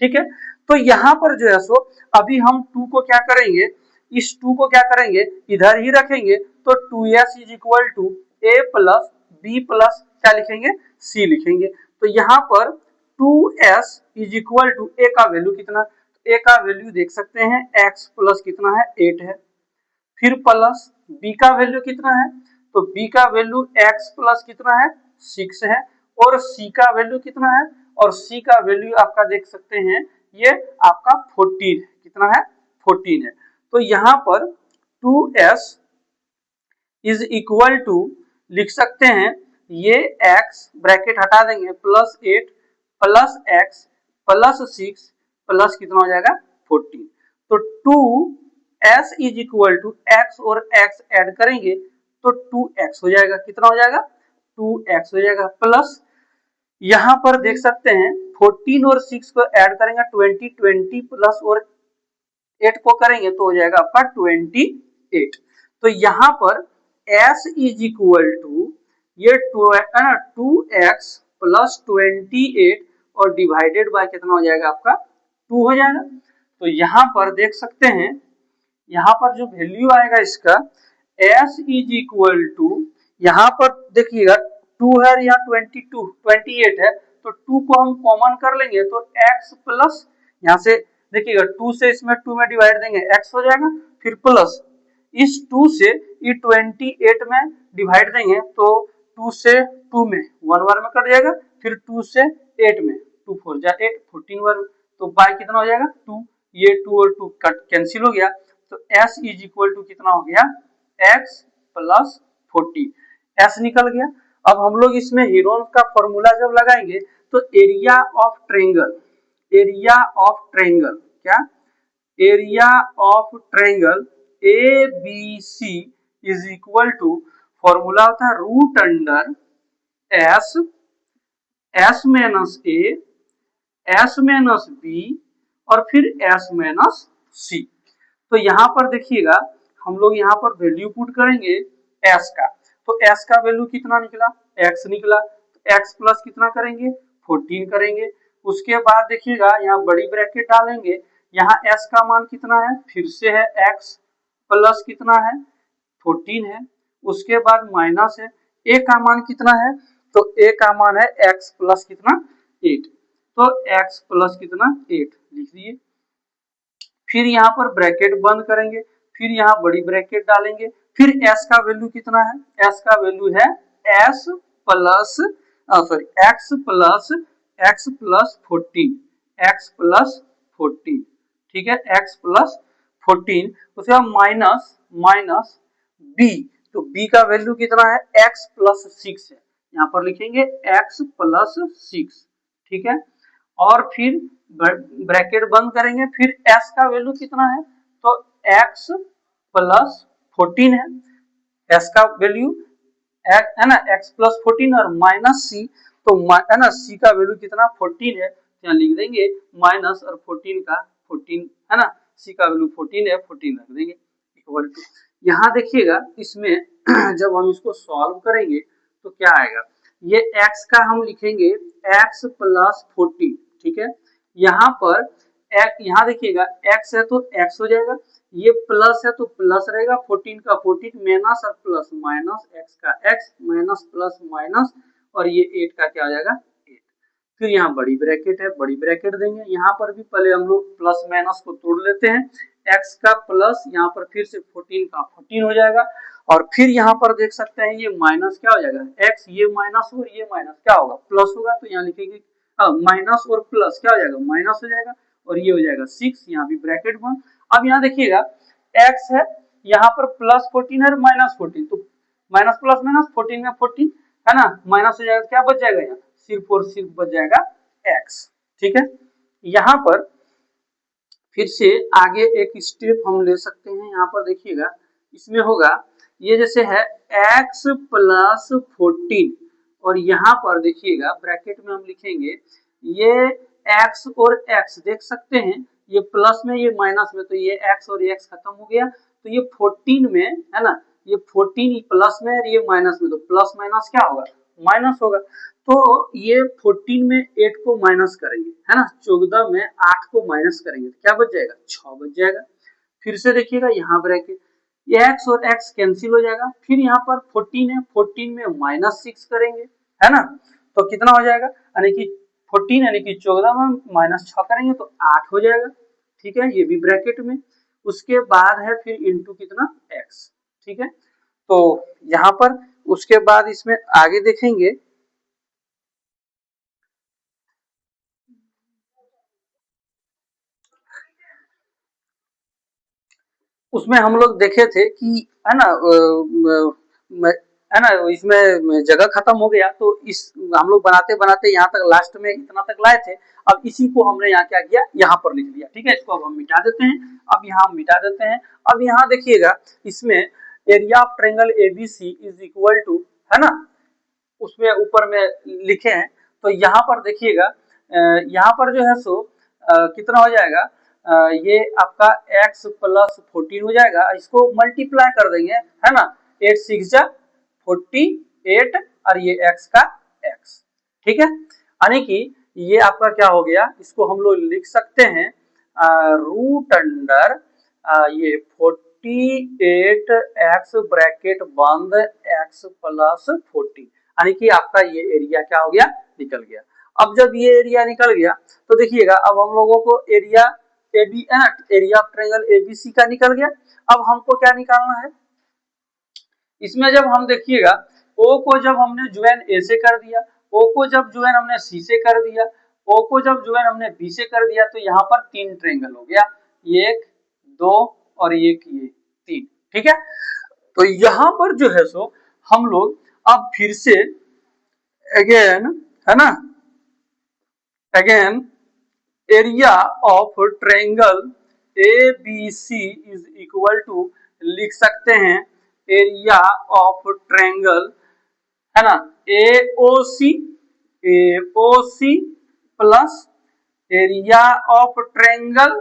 ठीक है, तो यहाँ पर जो है सो अभी हम 2 को क्या करेंगे, इस 2 को क्या करेंगे, इधर ही रखेंगे, तो 2S is equal to A plus B plus क्या लिखेंगे, C लिखेंगे। तो यहाँ पर 2S is equal to A का वैल्यू कितना, A का वैल्यू देख सकते हैं X प्लस कितना है, 8 है, फिर प्लस B का वैल्यू कितना है, तो B का वैल्यू X प्लस कितना है, 6 है, और C का वैल्यू कितना है, और C का वैल्यू आपका देख सकते हैं ये आपका 14 है, कितना है, 14 है। तो यहाँ पर 2S इज इक्वल टू लिख सकते हैं, ये x ब्रैकेट हटा देंगे, plus 8 plus x plus 6 plus कितना हो जाएगा, 14। तो 2S is equal to x और x ऐड करेंगे तो 2x हो जाएगा, कितना हो जाएगा, 2x हो जाएगा, प्लस यहाँ पर देख सकते हैं 14 और 6 को ऐड करेंगे 20, 20 प्लस और 8 को करेंगे तो हो जाएगा आपका 28। तो यहाँ पर S इज इक्वल टू ये 2x प्लस 28 और डिवाइडेड बाय कितना हो जाएगा आपका, 2 हो जाएगा। तो यहाँ पर देख सकते हैं, यहाँ पर जो वैल्यू आएगा इसका S इज इक्वल टू, यहाँ पर देखिएगा 2 है, यहाँ 28 है, तो 2 को हम कॉमन कर लेंगे तो x प्लस, यहाँ से देखिएगा 2 से इसमें 2 में डिवाइड देंगे x हो जाएगा, फिर प्लस इस 2 से ये 28 में डिवाइड देंगे तो 2 से 2 में 1 बार में कट जाएगा, फिर 2 से 8 में 2 4 जा 8 14 बार, तो बाय कितना हो जाएगा 2, ये 2 और 2 कट कैंसिल हो गया, तो S इज इक्वल टू कितना हो गया, x प्लस 40, S निकल गया। अब हम लोग इसमें हीरोन का फॉर्मूला जब लगाएंगे तो area of triangle, area of triangle क्या, area of triangle ABC is equal to, formula होता है root under S, S minus A, S minus B और फिर S माइनस C। तो यहाँ पर देखिएगा हम लोग यहाँ पर वैल्यू पुट करेंगे S का, तो S का वैल्यू कितना निकला, X निकला, तो X प्लस कितना करेंगे, 14 करेंगे। उसके बाद देखिएगा यहाँ बड़ी ब्रैकेट डालेंगे, यहाँ S का मान कितना है, फिर से है X प्लस कितना है, 14 है, उसके बाद माइनस है, A का मान कितना है, तो A का मान है X प्लस कितना, 8, तो X प्लस कितना 8 लिख दिए, फिर यहाँ पर ब्रैकेट बंद करेंगे, फिर यहाँ बड़ी ब्रैकेट डालेंगे, फिर S का वैल्यू कितना है, S का वैल्यू है S plus sorry x plus 14, x plus 14, ठीक है, x प्लस 14, उसके बाद माइनस माइनस b, तो b का वैल्यू कितना है, x प्लस 6 है, यहाँ पर लिखेंगे x प्लस 6, ठीक है, और फिर ब्रैकेट बंद करेंगे, फिर s का वैल्यू कितना है, तो x प्लस 14 है, s का वैल्यू है ना x प्लस 14 और माइनस c, तो है ना c का वैल्यू कितना 14 है, तो यहाँ लिख देंगे माइनस और 14 का 14 है ना, सी का वैल्यू 14 है, 14 रख देंगे इक्वल टू। यहाँ देखिएगा इसमें जब हम इसको सॉल्व करेंगे तो क्या आएगा, ये x का हम लिखेंगे x प्लस 14, ठीक है। यहाँ पर यहाँ देखिएगा x है तो x हो जाएगा, ये प्लस है तो प्लस रहेगा, 14 का 14 माइनस और प्लस माइनस, x का x माइनस प्लस माइनस, और ये 8 का क्या हो जाएगा 8। फिर यहाँ बड़ी ब्रैकेट है, बड़ी ब्रैकेट देंगे, यहाँ पर भी पहले हम लोग प्लस माइनस को तोड़ लेते हैं, x का प्लस यहाँ पर फिर से 14 का 14 हो जाएगा, और फिर यहाँ पर देख सकते हैं ये माइनस क्या हो जाएगा, x ये माइनस और ये माइनस क्या होगा प्लस होगा, तो यहाँ लिखेंगे माइनस और प्लस क्या हो जाएगा माइनस हो जाएगा, और ये हो जाएगा 6, यहाँ भी ब्रैकेट बंद। अब यहाँ देखिएगा x है, यहाँ पर प्लस 14 है माइनस 14, तो माइनस प्लस माइनस 14 में 14 है ना, माइनस हो जाएगा, क्या बच जाएगा यहाँ सिर्फ और सिर्फ बच जाएगा x, ठीक है। यहाँ पर फिर से आगे एक स्टेप हम ले सकते हैं, यहाँ पर देखिएगा इसमें होगा ये जैसे है x प्लस 14, और यहाँ पर देखिएगा ब्रैकेट में हम लिखेंगे ये x और x देख सकते हैं, ये प्लस में ये माइनस में, तो ये x और x खत्म हो गया, तो ये 14 में है ना, ये 14 प्लस में और ये माइनस में, तो प्लस माइनस क्या होगा माइनस होगा, तो ये 14 में 8 को माइनस करेंगे है ना, 14 में 8 को माइनस करेंगे तो क्या बच जाएगा 6 बच जाएगा। फिर से देखिएगा यहाँ ब्रैकेट, ये x और x कैंसिल हो जाएगा, फिर यहाँ पर 14 है, 14 में माइनस 6 करेंगे है ना, तो कितना हो जाएगा, यानी कि 14 यानी कि 14 में माइनस 6 करेंगे तो 8 हो जाएगा, ठीक है, ये भी ब्रैकेट में। उसके बाद है फिर इंटू कितना x, ठीक है। तो यहाँ पर उसके बाद इसमें आगे देखेंगे, उसमें हम लोग देखे थे कि है ना है ना, इसमें जगह खत्म हो गया, तो इस हम लोग बनाते बनाते यहाँ तक लास्ट में इतना तक लाए थे, अब इसी को हमने यहाँ क्या किया यहाँ पर लिख दिया, ठीक है। इसको अब हम मिटा देते हैं, अब यहाँ हम मिटा देते हैं। अब यहाँ देखिएगा इसमें area of triangle ABC is equal to है ना, उसमें ऊपर में लिखे हैं, तो यहाँ पर देखिएगा यहाँ पर जो है सो कितना हो जाएगा, ये आपका x प्लस 14 हो जाएगा, इसको मल्टीप्लाई कर देंगे है ना, 8 6 जा 48 और ये x का x, ठीक है, यानी कि ये आपका क्या हो गया, इसको हम लोग लिख सकते हैं रूट अंडर ये 48x ब्रैकेट बंद x प्लस 14, यानी कि आपका ये एरिया क्या हो गया निकल गया। अब जब ये एरिया निकल गया तो देखिएगा अब हम लोगों को area AB area of triangle ABC का निकल गया। अब हमको क्या निकालना है, इसमें जब हम देखिएगा ओ को जब हमने ज्वाइन ए से कर दिया, ओ को जब ज्वाइन हमने सी से कर दिया, ओ को जब ज्वाइन हमने बी से कर दिया, तो यहाँ पर 3 ट्रायंगल हो गया, ये 1 2 और ये 3, ठीक है। तो यहाँ पर जो है सो हम लोग अब फिर से अगेन है ना, again area of triangle ABC is equal to लिख सकते हैं एरिया ऑफ ट्रायंगल है ना AOC plus area of triangle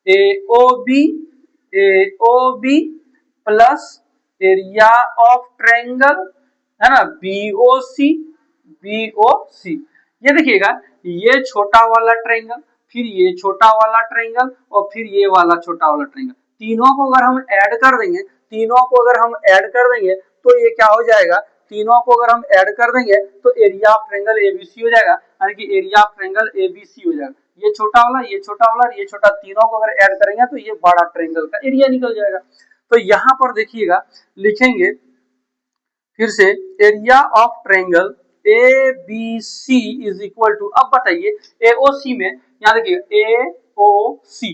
AOB plus area of triangle है ना BOC। ये देखिएगा ये छोटा वाला ट्रायंगल, फिर ये छोटा वाला ट्रायंगल और फिर ये वाला छोटा वाला ट्रायंगल, तीनों को अगर हम ऐड कर देंगे, तीनों को अगर हम ऐड कर देंगे तो ये क्या हो जाएगा, तीनों को अगर हम ऐड कर देंगे तो एरिया ऑफ ट्रायंगल एबीसी हो जाएगा, यानी कि एरिया ऑफ ट्रायंगल एबीसी हो जाएगा, ये छोटा वाला ये छोटा वाला ये छोटा, तीनों को अगर ऐड करेंगे तो ये बड़ा ट्रायंगल का एरिया निकल जाएगा। तो यहाँ पर देखिएगा लिखेंगे फिर से area of triangle ABC is equal to, अब बताइए AOC में, यहाँ देखिए AOC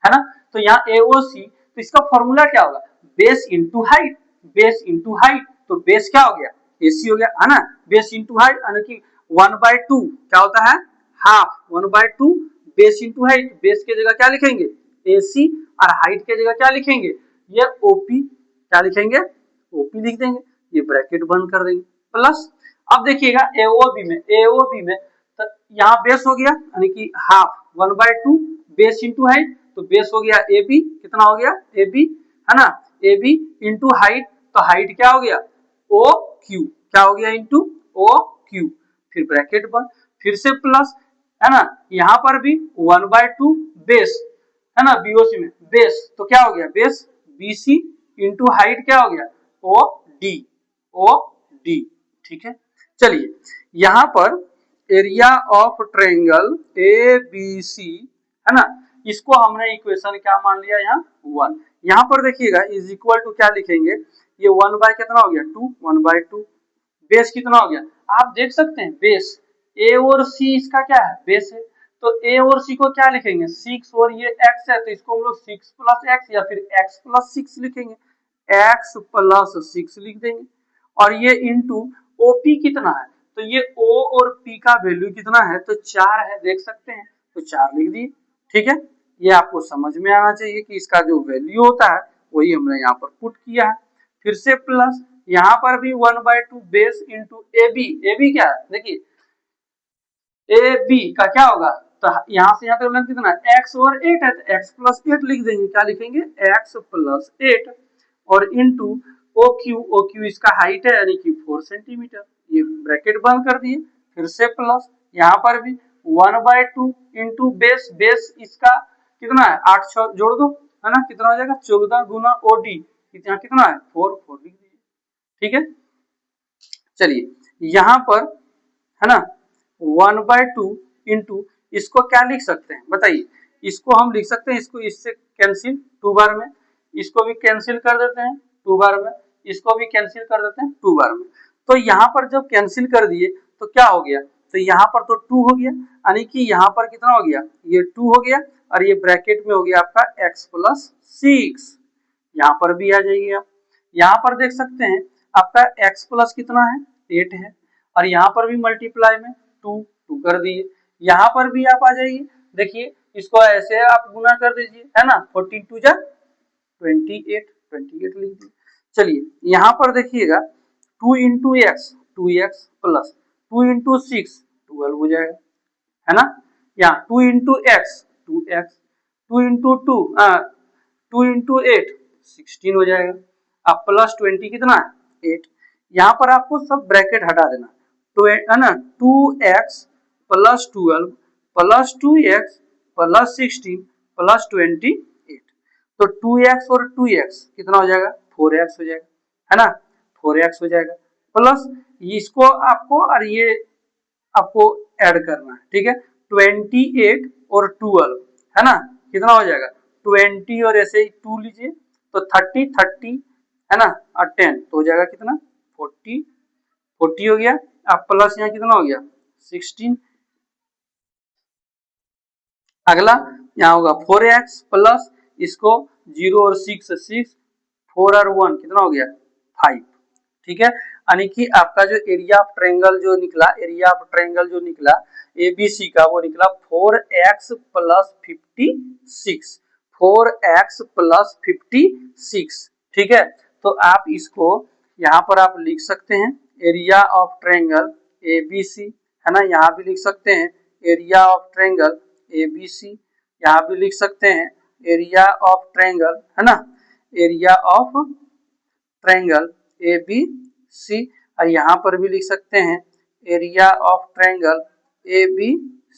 है ना, तो यहाँ AOC तो इसका फॉर्मूला क्या होगा base into height, base into height, तो बेस क्या हो गया AC हो गया है ना, बेस इंटू हाइट यानी कि 1/2 क्या होता है half, 1/2 base into height, base के जगह क्या लिखेंगे AC और हाइट के जगह क्या लिखेंगे ये OP, क्या लिखेंगे OP लिख देंगे, ये ब्रैकेट बंद कर देंगे प्लस। अब देखिएगा AOB में तो यहाँ बेस हो गया यानी कि हाफ 1/2 बेस इंटू हाइट, तो बेस हो गया ए बी, कितना हो गया ए बी, है ना, ए बी इंटू हाइट, तो हाइट क्या हो गया ओ क्यू, क्या हो गया इंटू ओ क्यू, फिर ब्रैकेट बंद, फिर से प्लस, है ना, यहाँ पर भी 1/2 बेस, है ना, बीओसी में बेस, तो क्या हो गया बेस बीसी इंटू हाइट क्या हो गया ओ डी, ओ डी, ठीक है। चलिए यहां पर area of triangle A B C, है ना, इसको हमने इक्वेशन क्या मान लिया यहाँ 1, यहां पर देखिएगा इज इक्वल टू क्या लिखेंगे, ये 1 बाय कितना हो गया 2, 1/2, बेस कितना हो गया, आप देख सकते हैं बेस ए और सी इसका क्या है बेस है, तो ए और सी को क्या लिखेंगे 6 और ये x है तो इसको हम लोग 6 प्लस एक्स या फिर x प्लस 6 लिखेंगे, x प्लस 6 लिख देंगे, और ये इंटू ओपी कितना है, तो ये O और P का वैल्यू कितना है तो 4 है, देख सकते हैं, तो 4 लिख दिए, ठीक है। ये आपको समझ में आना चाहिए कि इसका जो वैल्यू होता है वही हमने यहाँ पर पुट किया है, फिर से प्लस यहाँ पर भी 1/2 बेस इंटू ए बी क्या है देखिए ए बी का क्या होगा, तो यहाँ से यहाँ तक लेंथ कितना है x और 8 है, तो x प्लस 8 लिख देंगे, क्या लिखेंगे x प्लस 8 और इंटू ओ क्यू इसका हाइट है यानी कि 4 सेंटीमीटर, ये ब्रैकेट बंद कर दिए, फिर से प्लस यहाँ पर भी 1/2 इंटू बेस, बेस इसका कितना है 8 6 जोड़ दो, है ना, कितना हो जाएगा 14 गुना ओडी, यहाँ कितना है 4 4 लिख दीजिए, ठीक है। चलिए यहाँ पर है ना 1/2 इंटू इसको क्या लिख सकते हैं बताइए, इसको हम लिख सकते हैं, इसको इससे कैंसिल 2 बार में, इसको भी कैंसिल कर देते हैं 2 बार में, इसको भी कैंसिल कर देते हैं 2 बार में, तो यहाँ पर जब कैंसिल कर दिए तो क्या हो गया, तो यहाँ पर तो 2 हो गया, यानी कि यहाँ पर कितना हो गया ये 2 हो गया, और ये ब्रैकेट में हो गया आपका x प्लस 6, यहाँ पर भी आ जाइए आप, यहाँ पर देख सकते हैं आपका x प्लस कितना है 8 है, और यहाँ पर भी मल्टीप्लाई में 2 2 कर दिए, यहाँ पर भी आप आ जाइए, देखिए इसको ऐसे आप गुना कर दीजिए, है ना, 14 2 जा 28 28 लिख दीजिए। चलिए यहाँ पर देखिएगा 2 into x 2x plus 2 into 6 12 हो जाएगा, है ना, यहाँ 2 into x 2x 2 into 2 into 8 16 हो जाएगा, अब प्लस 20 कितना है 8, यहाँ पर आपको सब ब्रैकेट हटा देना, तो है ना 2x plus 12 plus 2x plus 16 plus 28, तो 2x और 2x कितना हो जाएगा 4x हो जाएगा, है ना 4x हो जाएगा, प्लस इसको आपको और ये आपको ऐड करना है, ठीक है, 28 और 12, है ना, कितना हो जाएगा 20 और ऐसे ही 2 लीजिए तो 30 30, है ना, और 10 तो हो जाएगा कितना 40 40 हो गया, अब प्लस यहाँ कितना हो गया 16, अगला यहाँ होगा 4x प्लस इसको 0 और 6 6 4 और 1 कितना हो गया 5, ठीक है, यानी कि आपका जो एरिया ऑफ ट्रायंगल जो निकला, एरिया ऑफ ट्रायंगल जो निकला एबीसी का वो निकला 4x प्लस 56, 4x प्लस 56, ठीक है। तो आप इसको यहाँ पर आप लिख सकते हैं एरिया ऑफ ट्रायंगल एबीसी, है ना, यहाँ भी लिख सकते हैं एरिया ऑफ ट्रायंगल एबीसी, यहाँ भी लिख सकते हैं एरिया ऑफ ट्रायंगल, है ना, area of triangle A B C, और यहाँ पर भी लिख सकते हैं area of triangle A B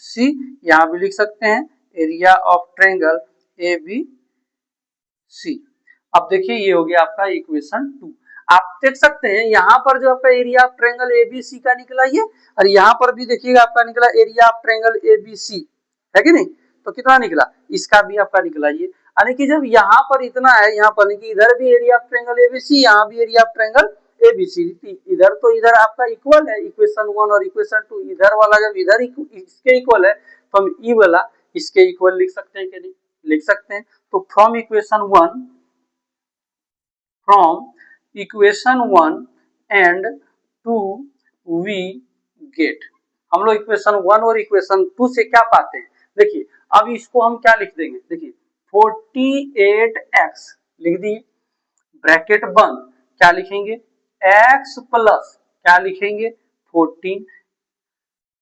C, यहाँ भी लिख सकते हैं area of triangle A B C. अब देखिए ये हो गया आपका इक्वेशन 2, आप देख सकते हैं यहाँ पर जो आपका एरिया ऑफ ट्रायंगल एबीसी का निकला ये, और यहाँ पर भी देखिएगा आपका निकला एरिया ऑफ ट्रायंगल एबीसी, है कि नहीं, तो कितना निकला इसका भी आपका निकला ये, यानी कि जब यहाँ पर इतना है, यहाँ पर कि इधर भी एरिया ऑफ ट्रायंगल एबीसी, यहाँ भी एरिया ऑफ ट्रायंगल एबीसी, इधर तो इधर आपका इक्वल है इक्वेशन 1 और इक्वेशन 2, इधर वाला जब इधर इसके इक्वल है तो हम ई वाला इसके इक्वल लिख सकते हैं कि नहीं लिख सकते हैं, तो from equation 1 and 2 we get, हम लोग इक्वेशन 1 और इक्वेशन 2 से क्या पाते हैं, देखिए अब इसको हम क्या लिख देंगे, देखिए 48x लिख दिए, ब्रैकेट बंद, क्या लिखेंगे x प्लस क्या लिखेंगे 14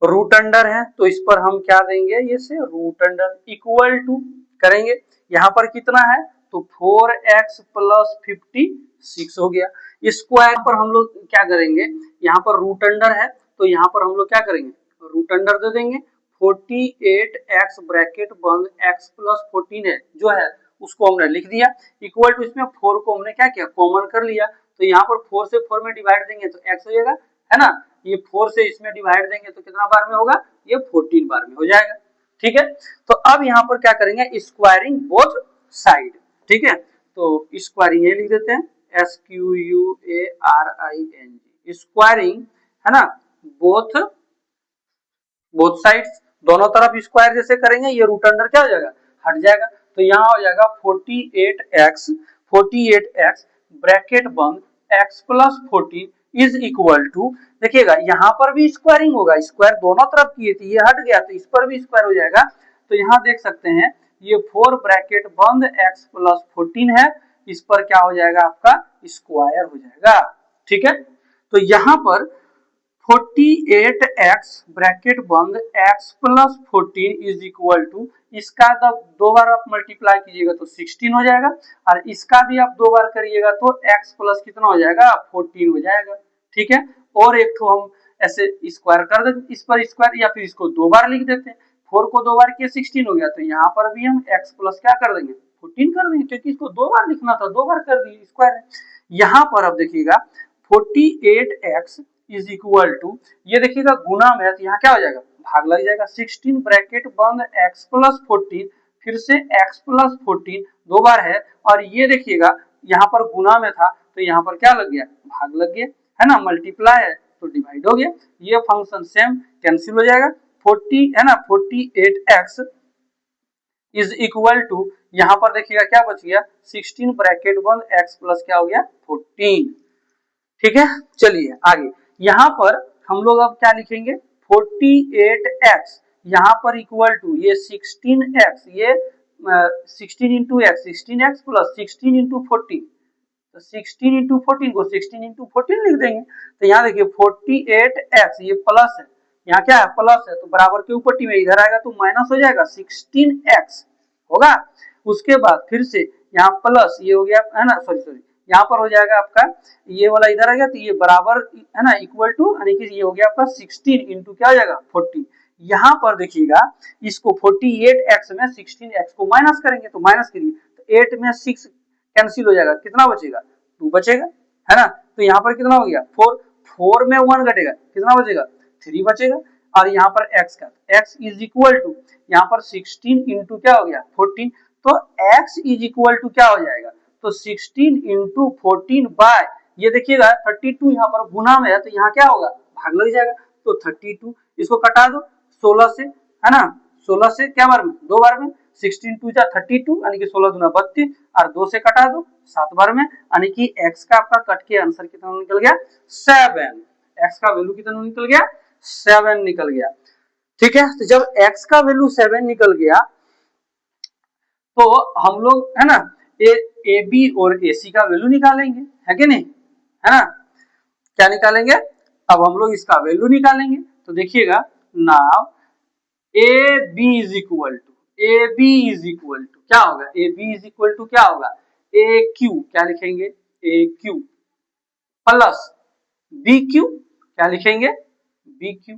रूट अंडर है तो इस पर हम क्या देंगे, ये से रूट अंडर इक्वल टू करेंगे, यहाँ पर कितना है तो 4x प्लस 56 हो गया। स्क्वायर पर हम लोग क्या करेंगे, यहाँ पर रूट अंडर है तो यहाँ पर हम लोग क्या करेंगे, रूट अंडर दे देंगे। 48x ब्रैकेट बंद x प्लस 14 है जो है उसको हमने लिख दिया, इक्वल टू इसमें 4 को हमने क्या किया, कॉमन कर लिया, तो यहाँ पर 4 से 4 में डिवाइड देंगे तो x हो जाएगा, है ना। ये 4 से इसमें डिवाइड देंगे तो कितना बार में होगा, ये 14 बार में हो जाएगा। ठीक है, तो अब यहाँ पर क्या करेंगे, स्क्वायरिंग बोथ साइड। ठीक है, तो स्क्वायरिंग ये लिख देते हैं SQUARING, स्क्वायरिंग, है ना, बोथ साइड्स, दोनों तरफ स्क्वायर जैसे करेंगे ये रूट अंडर क्या हो जाएगा, हट जाएगा, तो यहाँ हो जाएगा 48x ब्रैकेट बंद x plus 14 is equal to, देखिएगा यहाँ पर भी स्क्वायरिंग होगा, स्क्वायर दोनों तरफ किए थे, ये हट गया तो इस पर भी स्क्वायर हो जाएगा, तो यहाँ देख सकते हैं ये 4 ब्रैकेट बंद x प्लस 14 है, इस पर क्या हो जाएगा आपका स्क्वायर हो जाएगा। ठीक है, तो यहाँ पर 48x ब्रैकेट बंद x plus 14 is equal to, इसका जब दो बार आप मल्टीप्लाई कीजिएगा तो 16 हो जाएगा, और इसका भी आप दो बार करिएगा तो x प्लस कितना हो जाएगा, 14 हो जाएगा। ठीक है, और एक तो हम ऐसे स्क्वायर कर देते, इस पर स्क्वायर, या फिर इसको दो बार लिख देते हैं, 4 को दो बार किए 16 हो गया, तो यहाँ पर भी हम x प्लस क्या कर देंगे, 14 कर देंगे, क्योंकि इसको दो बार लिखना था, दो बार कर दिए, स्क्वायर है। यहाँ पर अब देखिएगा 48x इज इक्वल टू, ये देखिएगा गुना में है तो यहाँ क्या हो जाएगा, भाग लग जाएगा, 16 ब्रैकेट बंद x प्लस 14, फिर से x प्लस 14 दो बार है, और ये देखिएगा यहाँ पर गुना में था तो यहाँ पर क्या लग गया, भाग लग गया, है ना, मल्टीप्लाई है तो डिवाइड हो गया, ये फंक्शन सेम कैंसिल हो जाएगा, 40 है ना, 48x इज इक्वल टू, यहाँ पर देखिएगा क्या बच गया, 16 ब्रैकेट बंद x प्लस क्या हो गया 14। ठीक है, चलिए आगे, यहाँ पर हम लोग अब क्या लिखेंगे, 48x यहाँ पर इक्वल टू ये 16x, ये 16 into x, 16x plus 16 into 14, तो 16 इंटू 14 को 16 इंटू 14 लिख देंगे, तो यहाँ देखिए 48x ये प्लस है, यहाँ क्या है प्लस है, तो बराबर के ऊपर टी में इधर आएगा तो माइनस हो जाएगा, 16x होगा, उसके बाद फिर से यहाँ प्लस ये हो गया, है ना, सॉरी यहाँ पर हो जाएगा आपका ये वाला इधर आ गया, तो ये बराबर है ना इक्वल टू, यानी कि ये हो गया आपका 16 इंटू क्या हो जाएगा 40, यहाँ पर देखिएगा इसको 48x में 16x को माइनस करेंगे तो माइनस करिए, तो 8 में 6 कैंसिल हो जाएगा, कितना बचेगा 2 बचेगा, है ना, तो यहाँ पर कितना हो गया 4 में 1 घटेगा, कितना बचेगा 3 बचेगा, और यहाँ पर x का x इज इक्वल टू, यहाँ पर 16 इंटू क्या हो गया 14, तो x इज इक्वल टू क्या हो जाएगा, तो 16 इंटू 14 बाय, ये देखिएगा 32 यहाँ पर गुना में है तो यहाँ क्या होगा, भाग लग जाएगा, तो 32 इसको कटा दो 16 से, है ना, 16 से क्या बार में, दो बार में, 16 टू जा 32 यानी कि 16 दूना 32, और 2 से कटा दो 7 बार में, यानी कि x का आपका कट के आंसर कितना निकल गया 7, x का वैल्यू कितना निकल गया 7 निकल गया। ठीक है, तो जब x का वैल्यू 7 निकल गया तो हम लोग है ना ए बी और ए सी का वैल्यू निकालेंगे, है कि नहीं, है ना, क्या निकालेंगे, अब हम लोग इसका वैल्यू निकालेंगे, तो देखिएगा now A B is equal to, A B is equal to क्या होगा, A B is equal to क्या होगा, ए क्यू, क्या लिखेंगे A Q plus B Q, क्या लिखेंगे बी क्यू,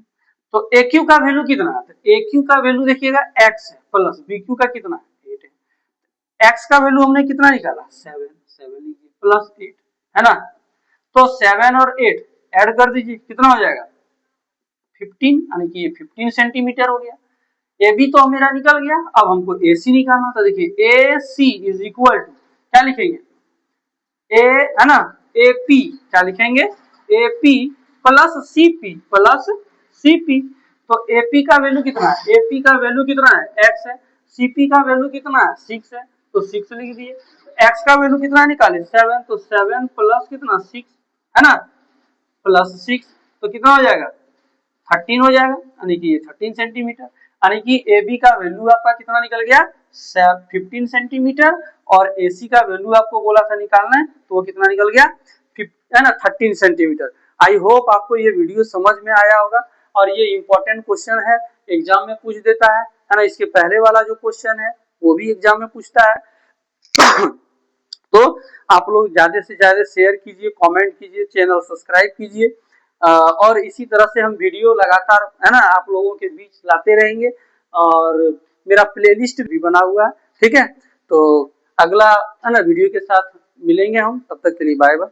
तो ए क्यू का वैल्यू कितना है, तो ए क्यू का वैल्यू देखिएगा x है, प्लस बी क्यू का कितना है 8 है, x का वैल्यू हमने कितना निकाला 7 लीजिए प्लस 8, है ना, तो 7 और 8 ऐड कर दीजिए, कितना हो जाएगा 15, यानी कि ये 15 सेंटीमीटर हो गया, ए बी तो मेरा निकल गया, अब हमको ए सी निकालना, तो देखिए A C is equal to क्या लिखेंगे ए, है ना, ए पी क्या लिखेंगे A P plus C P, तो ए पी का वैल्यू कितना है, ए पी का वैल्यू कितना है x है, सी पी का वैल्यू कितना है 6 है, तो 6 लिख दिए, x का वैल्यू कितना निकाले 7, तो 7 प्लस कितना 6, है ना, प्लस 6, तो कितना हो जाएगा 13 हो जाएगा, यानी कि ये 13 सेंटीमीटर, यानी कि ए बी का वैल्यू आपका कितना निकल गया 15 सेंटीमीटर, और ए सी का वैल्यू आपको बोला था निकालना है तो वो कितना निकल गया, है ना 13 सेंटीमीटर। आई होप आपको ये वीडियो समझ में आया होगा, और ये इंपॉर्टेंट क्वेश्चन है, एग्जाम में पूछ देता है ना। इसके पहले वाला जो क्वेश्चन है वो भी एग्जाम में पूछता है। तो आप लोग ज्यादा से ज्यादा शेयर कीजिए, कमेंट कीजिए, चैनल सब्सक्राइब कीजिए, और इसी तरह से हम वीडियो लगातार है ना आप लोगों के बीच लाते रहेंगे। और मेरा प्लेलिस्ट भी बना हुआ है, ठीक है। तो अगला है ना वीडियो के साथ मिलेंगे हम, तब तक के लिए बाय बाय।